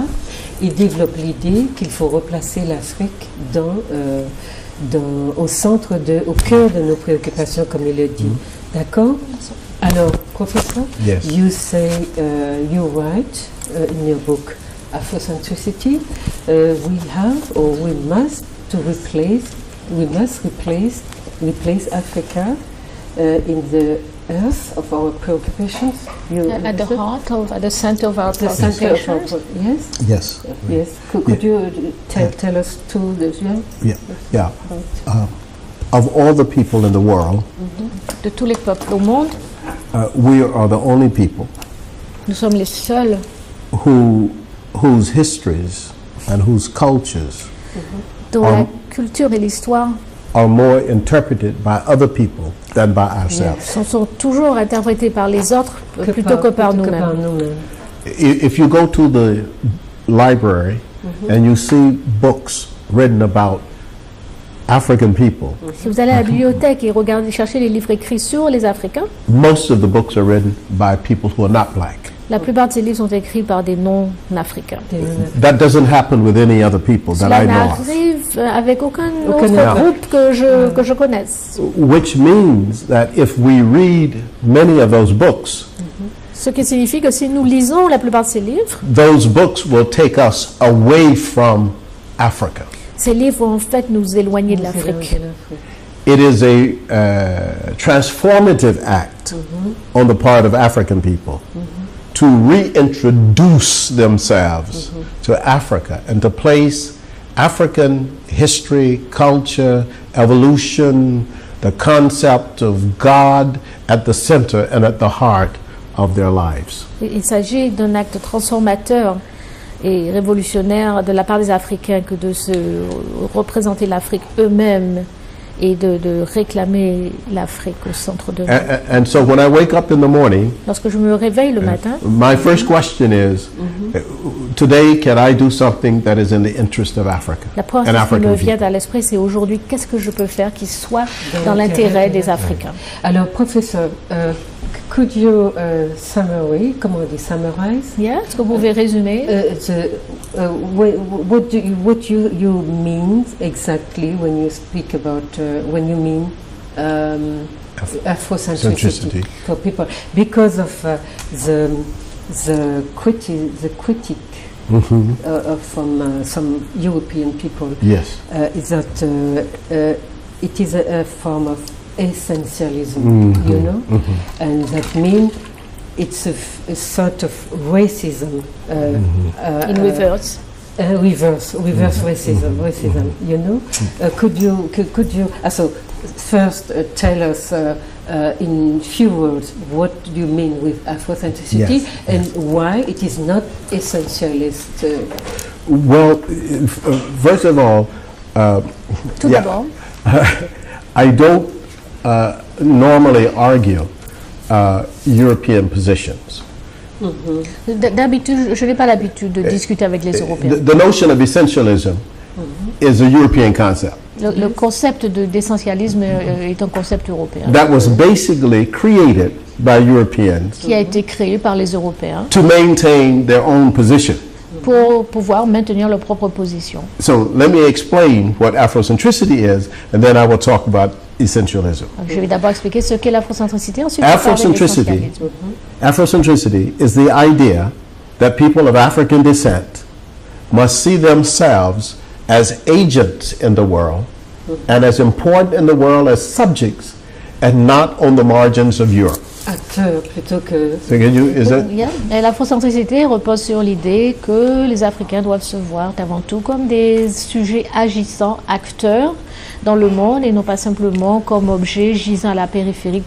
il développe l'idée qu'il faut replacer l'Afrique au centre, au cœur de nos préoccupations, comme il le dit. D'accord? Alors, professeur, you say, you write in your book, Afrocentricity, we have or we must replace Africa in the earth of our preoccupations. At the heart at the center of our preoccupations. Yes. Could you tell us to this? Yeah. Of all the people in the world, de tous les peuples au monde, we are the only people. Nous sommes les seuls. Whose histories and whose cultures dont la culture et l'histoire are more interpreted by other people than by ourselves. Sont toujours interprétés par les autres plutôt que par nous-mêmes. If you go to the library and you see books written about African people, si vous allez à la bibliothèque et cherchez les livres écrits sur les Africains, most of the books are written by people who are not black. La plupart de ces livres sont écrits par des non-africains. That doesn't happen with any other people that I know of. Cela n'arrive avec aucun autre groupe que je connaisse. Which means that if we read many of those books, ce qui signifie que si nous lisons la plupart de ces livres, those books will take us away from Africa. Ces livres vont en fait nous éloigner de l'Afrique. It is a transformative act on the part of African people to reintroduce themselves to Africa and to place African history, culture, evolution, the concept of God at the center and at the heart of their lives. Il s'agit d'un acte transformateur et révolutionnaire de la part des Africains que de se représenter l'Afrique eux-mêmes et de réclamer l'Afrique au centre de nous. And so when I wake up in the morning, Lorsque je me réveille le matin, my first question is, today can I do something that is in the interest of Africa la première and chose qui me African vient people? à l'esprit, c'est aujourd'hui, qu'est-ce que je peux faire qui soit dans l'intérêt des Africains. Alors, professeur, could you summarize, comment on dit, summarize? Yeah, est-ce que vous pouvez résumer What you mean exactly when you speak about when you mean Afrocentricity for people because of the critique from some European people. Yes. Is that it is a form of essentialism, you know, and that means it's a sort of racism in reverse. Reverse racism, you know. Could you so first tell us in few words what do you mean with Afrocentricity and why it is not essentialist? Well, first of all, Tout d'abord, I don't normally argue European positions. d'habitude, je n'ai pas l'habitude de discuter avec les Européens. The notion of essentialism is a European concept. Le concept d'essentialisme est un concept européen That was basically created by Europeans qui a été créé par les Européens to maintain their own position. pour pouvoir maintenir leur propre position. So let me explain what Afrocentricity is, and then I will talk about essentialism. Donc, je vais d'abord expliquer ce qu'est l'afrocentricité, ensuite je vais parler Afrocentricity, d'essentialisme. Afrocentricity is the idea that people of African descent must see themselves as agents in the world and as important in the world as subjects and not on the margins of Europe. Acteur plutôt que. So can you, is that, Yeah. Et l'afrocentricité repose sur l'idée que les Africains doivent se voir avant tout comme des sujets agissants, acteurs dans le monde et non pas simplement comme objets gisant à la périphérie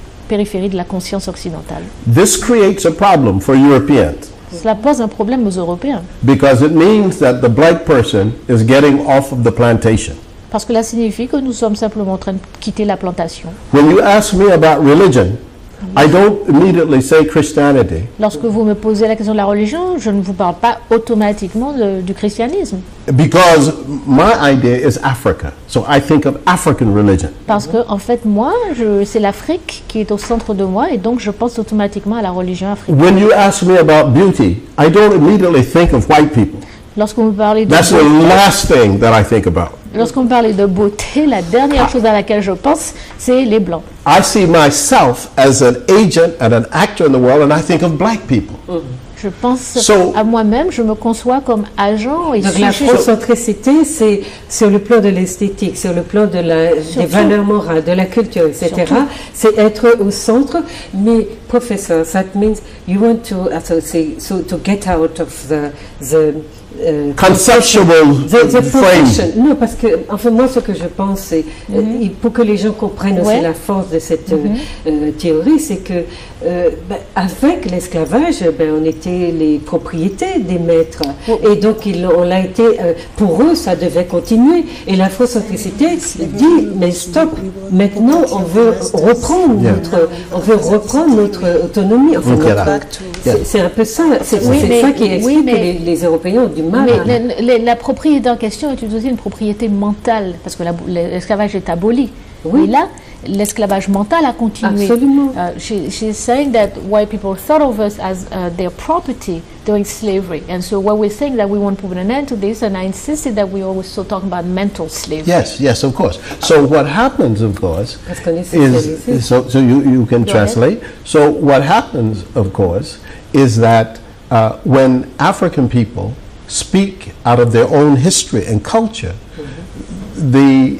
de la conscience occidentale. this creates a problem for Europeans Cela pose un problème aux Européens because it means that the black person is getting off of the plantation. parce que cela signifie que nous sommes simplement en train de quitter la plantation. When you ask me about religion, I don't immediately say Christianity. Lorsque vous me posez la question de la religion, je ne vous parle pas automatiquement du christianisme Because my idea is Africa. So I think of African religion. parce que en fait moi, c'est l'Afrique qui est au centre de moi et donc je pense automatiquement à la religion africaine. When you ask me about beauty, I don't immediately think of white people. Lorsque vous parlez de That's the last thing that I think about. Lorsqu'on me parle de beauté, la dernière chose à laquelle je pense, c'est les blancs. I see myself as an agent and an actor in the world, and I think of black people. Je pense So- à moi-même, je me conçois comme agent et Donc sujet. l'afrocentricité, c'est sur le plan de l'esthétique, sur le plan de des valeurs morales, de la culture, etc. C'est être au centre. Mais professeur, that means you want to to get out of the Conceptual the frame. profession. Non, parce que, enfin, moi, ce que je pense, c'est, pour que les gens comprennent aussi Ouais. la force de cette théorie, c'est que, avec l'esclavage, on était les propriétés des maîtres. Et donc, on l'a été, pour eux, ça devait continuer. Et l'afrocentricité dit, mais stop, maintenant, on veut reprendre notre autonomie. Enfin, Okay, c'est un peu ça. C'est Oui, mais- ça qui explique oui, mais- que les Européens ont du mal. Mais la propriété en question est aussi une propriété mentale, parce que l'esclavage est aboli. Oui. Et là, l'esclavage mental a continué. Absolument. She's saying that white people thought of us as their property during slavery. And so what we're saying that we want to put an end to this, and I insisted that we always so talk about mental slavery. Yes, of course. So what happens, of course, Parce qu'on est socialisé. is so you can translate. So what happens, of course, is that when African people speak out of their own history and culture, the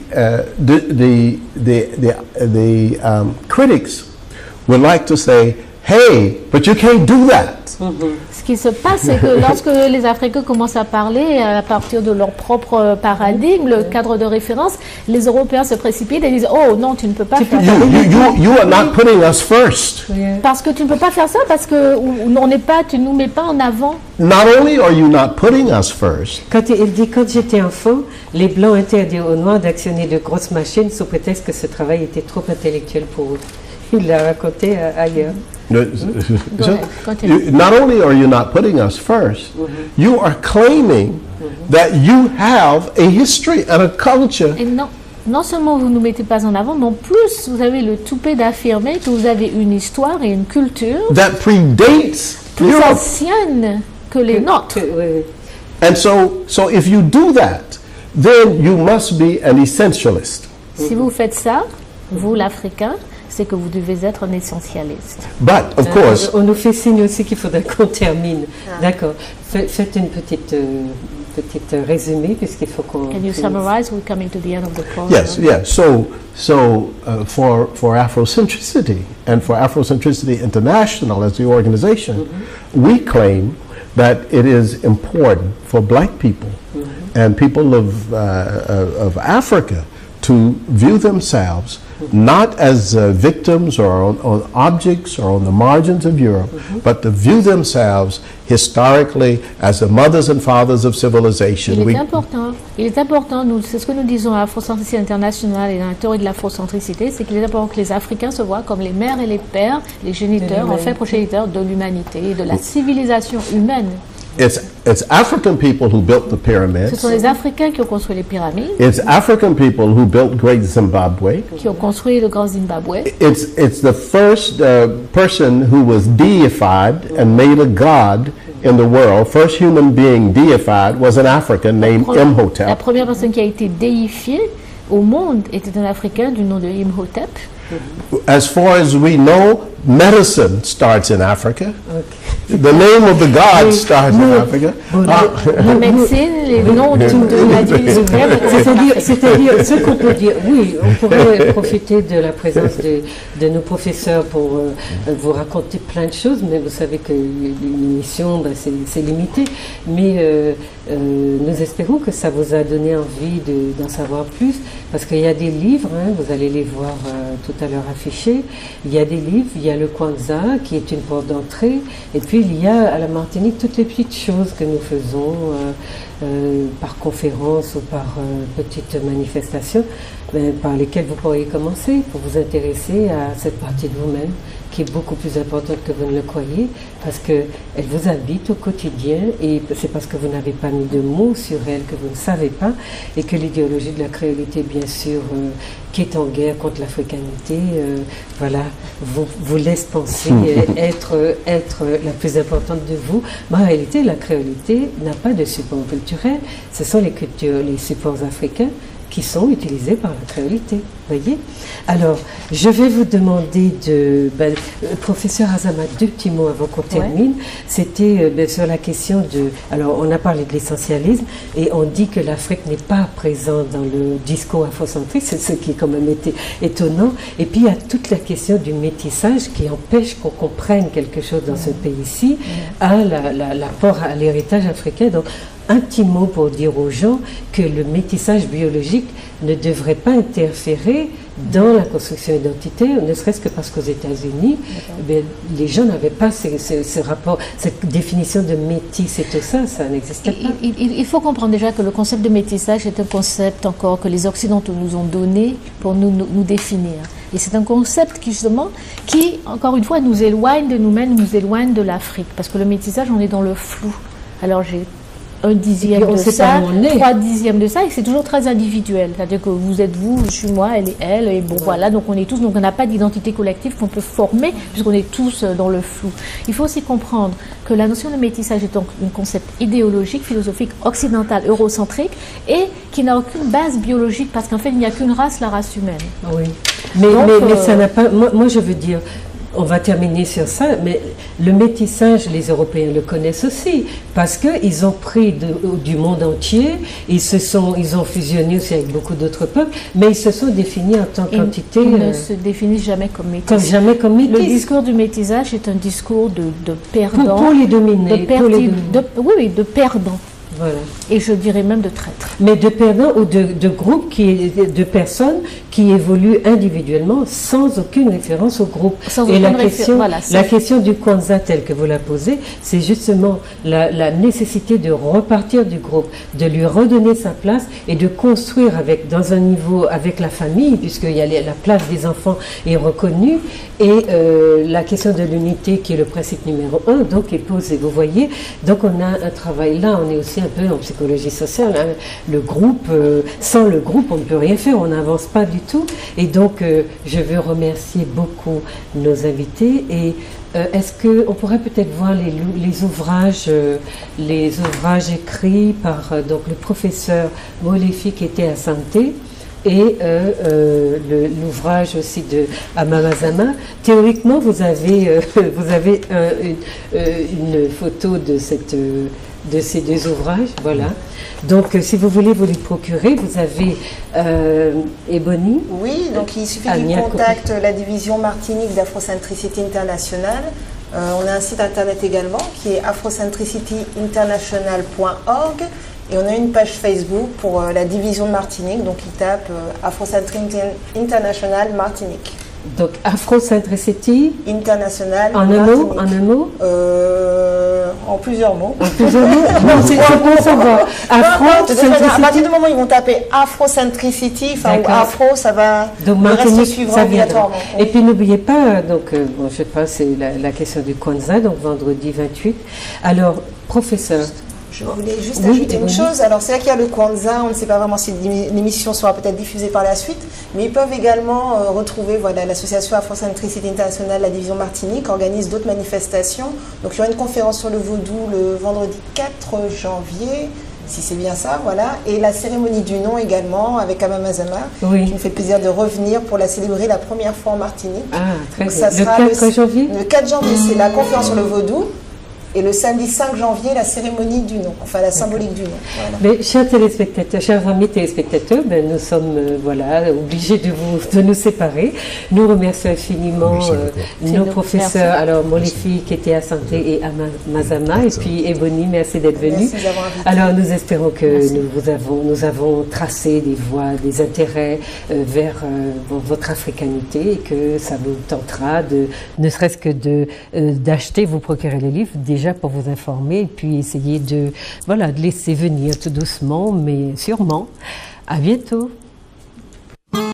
critics would like to say, hey, but you can't do that. Ce qui se passe, c'est que lorsque les Africains commencent à parler à partir de leur propre paradigme, le cadre de référence, les Européens se précipitent et disent « Oh non, tu ne peux pas faire ça. » You are not putting us first. Parce que tu ne peux pas faire ça, parce que tu ne nous mets pas en avant. Not only are you not putting us first, Quand il dit, quand j'étais enfant, les Blancs interdirent aux Noirs d'actionner de grosses machines sous prétexte que ce travail était trop intellectuel pour eux. Il l'a raconté ailleurs. not only are you not putting us first, you are claiming that you have a history and a culture. Et non seulement vous ne nous mettez pas en avant, mais en plus vous avez le toupet d'affirmer que vous avez une histoire et une culture That predates plus Europe. ancienne que les nôtres. And so if you do that, then you must be an essentialist. Si vous faites ça, vous l'Africain, c'est que vous devez être un essentialiste. But, of course, On nous fait signe aussi qu'il faudrait qu'on termine. D'accord. Faites une petite résumé, puisqu'il faut qu'on... Can you summarize? We're coming to the end of the program. yes, yeah. For Afrocentricity and for Afrocentricity International as the organization, we claim that it is important for black people and people of Africa to view themselves not as victims or on objects or on the margins of Europe, but to view themselves historically as the mothers and fathers of civilization. Il est important, c'est ce que nous disons à Afrocentricité International et dans la théorie de l'afrocentricité, c'est qu'il est important que les Africains se voient comme les mères et les pères, les géniteurs, en fait progéniteurs de l'humanité et de la civilisation humaine. It's African people who built the pyramids. Ce sont les Africains qui ont construit les pyramides. It's African people who built Great Zimbabwe. Qui ont construit le Grand Zimbabwe. It's the first person who was deified and made a god in the world. First human being deified was an African named Imhotep. La première personne qui a été déifiée au monde était un Africain du nom de Imhotep. As far as we know, medicine starts in Africa. Okay. The name of the god starts in Africa. La médecine, les noms de la divinité. C'est-à-dire, ce qu'on peut dire, oui, on pourrait profiter de la présence de nos professeurs pour vous raconter plein de choses, mais vous savez que l'émission, c'est limité. Mais nous espérons que ça vous a donné envie d'en savoir plus, parce qu'il y a des livres, vous allez les voir tout à l'heure affichés. Il y a des livres, il y a le Kwanzaa qui est une porte d'entrée, et puis il y a à la Martinique toutes les petites choses que nous faisons par conférence ou par petites manifestations, par lesquelles vous pourriez commencer pour vous intéresser à cette partie de vous-même qui est beaucoup plus importante que vous ne le croyez, parce qu'elle vous habite au quotidien, et c'est parce que vous n'avez pas mis de mots sur elle que vous ne savez pas, et que l'idéologie de la créolité, bien sûr, qui est en guerre contre l'africanité, voilà, vous laisse penser être la plus importante de vous. Mais en réalité, la créolité n'a pas de support culturel, ce sont les supports africains qui sont utilisés par la créolité, voyez. Alors, je vais vous demander professeur Azama, deux petits mots avant qu'on termine. C'était sur la question alors on a parlé de l'essentialisme, et on dit que l'Afrique n'est pas présente dans le discours afrocentrique, c'est ce qui est quand même étonnant. Et puis il y a toute la question du métissage qui empêche qu'on comprenne quelque chose dans ce pays-ci, à l'apport à l'héritage africain. Donc, un petit mot pour dire aux gens que le métissage biologique ne devrait pas interférer dans la construction identitaire, ne serait-ce que parce qu'aux États-Unis, les gens n'avaient pas ce rapport, cette définition de métis et tout ça, ça n'existait pas. Il faut comprendre déjà que le concept de métissage est un concept encore que les Occidentaux nous ont donné pour nous définir. Et c'est un concept qui, justement, encore une fois, nous éloigne de nous-mêmes, nous éloigne de l'Afrique. Parce que le métissage, on est dans le flou. Alors j'ai 1/10 de ça, 3/10 de ça, et c'est toujours très individuel. C'est-à-dire que vous êtes vous, je suis moi, elle est elle, et bon voilà, donc on est tous, donc on n'a pas d'identité collective qu'on peut former, puisqu'on est tous dans le flou. Il faut aussi comprendre que la notion de métissage est donc un concept idéologique, philosophique, occidental, eurocentrique, et qui n'a aucune base biologique, parce qu'en fait il n'y a qu'une race, la race humaine. Oui, mais ça n'a pas, moi je veux dire, on va terminer sur ça, mais le métissage, les Européens le connaissent aussi, parce qu'ils ont pris du monde entier, ils ont fusionné aussi avec beaucoup d'autres peuples, mais ils se sont définis en tant qu'entité. Ils ne se définissent jamais comme métis. Jamais comme métis. Le discours du métissage est un discours de perdants. Pour les dominer. Oui, de perdants. Voilà. Et je dirais même de traîtres. Mais de perdants ou de groupes, de personnes qui évoluent individuellement sans aucune référence au groupe. Et la question du Kwanzaa telle que vous la posez, c'est justement la nécessité de repartir du groupe, de lui redonner sa place et de construire dans un niveau avec la famille, puisque la place des enfants est reconnue, et la question de l'unité qui est le principe numéro 1, donc est posée. Vous voyez, donc on a un travail là, on est aussi un peu en psychologie sociale, hein. Le groupe, sans le groupe, on ne peut rien faire, on n'avance pas du tout. Et donc, je veux remercier beaucoup nos invités. Et est-ce qu'on pourrait peut-être voir les ouvrages écrits par donc, le professeur Molefi qui était à Santé, et l'ouvrage aussi de Amamazama. Théoriquement, vous avez une photo de ces deux ouvrages, voilà. Donc, si vous voulez vous les procurer, vous avez Ebony. Oui, donc il suffit qu'il contacte la division Martinique d'Afrocentricity International. On a un site internet également qui est afrocentricityinternational.org. Et on a une page Facebook pour la division de Martinique, donc il tape Afrocentricity International Martinique. Donc Afrocentricity International en Martinique. Un mot En plusieurs mots. En plusieurs mots. Non, c'est bon savoir. À partir du moment où ils vont taper Afrocentricity, enfin ou Afro, ça va. Donc Martinique, suivra obligatoirement. Et puis n'oubliez pas, donc bon, je pense c'est la question du Kwanzaa, donc vendredi 28. Alors, professeur. Je voulais juste ajouter une chose. Alors, c'est là qu'il y a le Kwanzaa. On ne sait pas vraiment si l'émission sera peut-être diffusée par la suite. Mais ils peuvent également retrouver l'association Afrocentricity International, la division Martinique, organise d'autres manifestations. Donc, il y aura une conférence sur le vaudou le vendredi 4 janvier, si c'est bien ça, voilà. Et la cérémonie du nom également, avec Amamazama, qui me fait le plaisir de revenir pour la célébrer la première fois en Martinique. Ah, très bien. Le 4 janvier Le 4 janvier, c'est la conférence sur le vaudou. Et le samedi 5 janvier, la cérémonie du nom, enfin la symbolique du nom. Voilà. Mais chers téléspectateurs, chers amis téléspectateurs, nous sommes obligés de nous séparer. Nous remercions infiniment nos professeurs, alors Molefi qui était à Santé et Amamazama, et puis Ebony, merci d'être venue. Alors nous espérons que nous avons tracé des voies, des intérêts vers votre africanité, et que ça vous tentera ne serait-ce que d'acheter, vous procurer les livres, déjà pour vous informer, et puis essayer de laisser venir tout doucement, mais sûrement. À bientôt.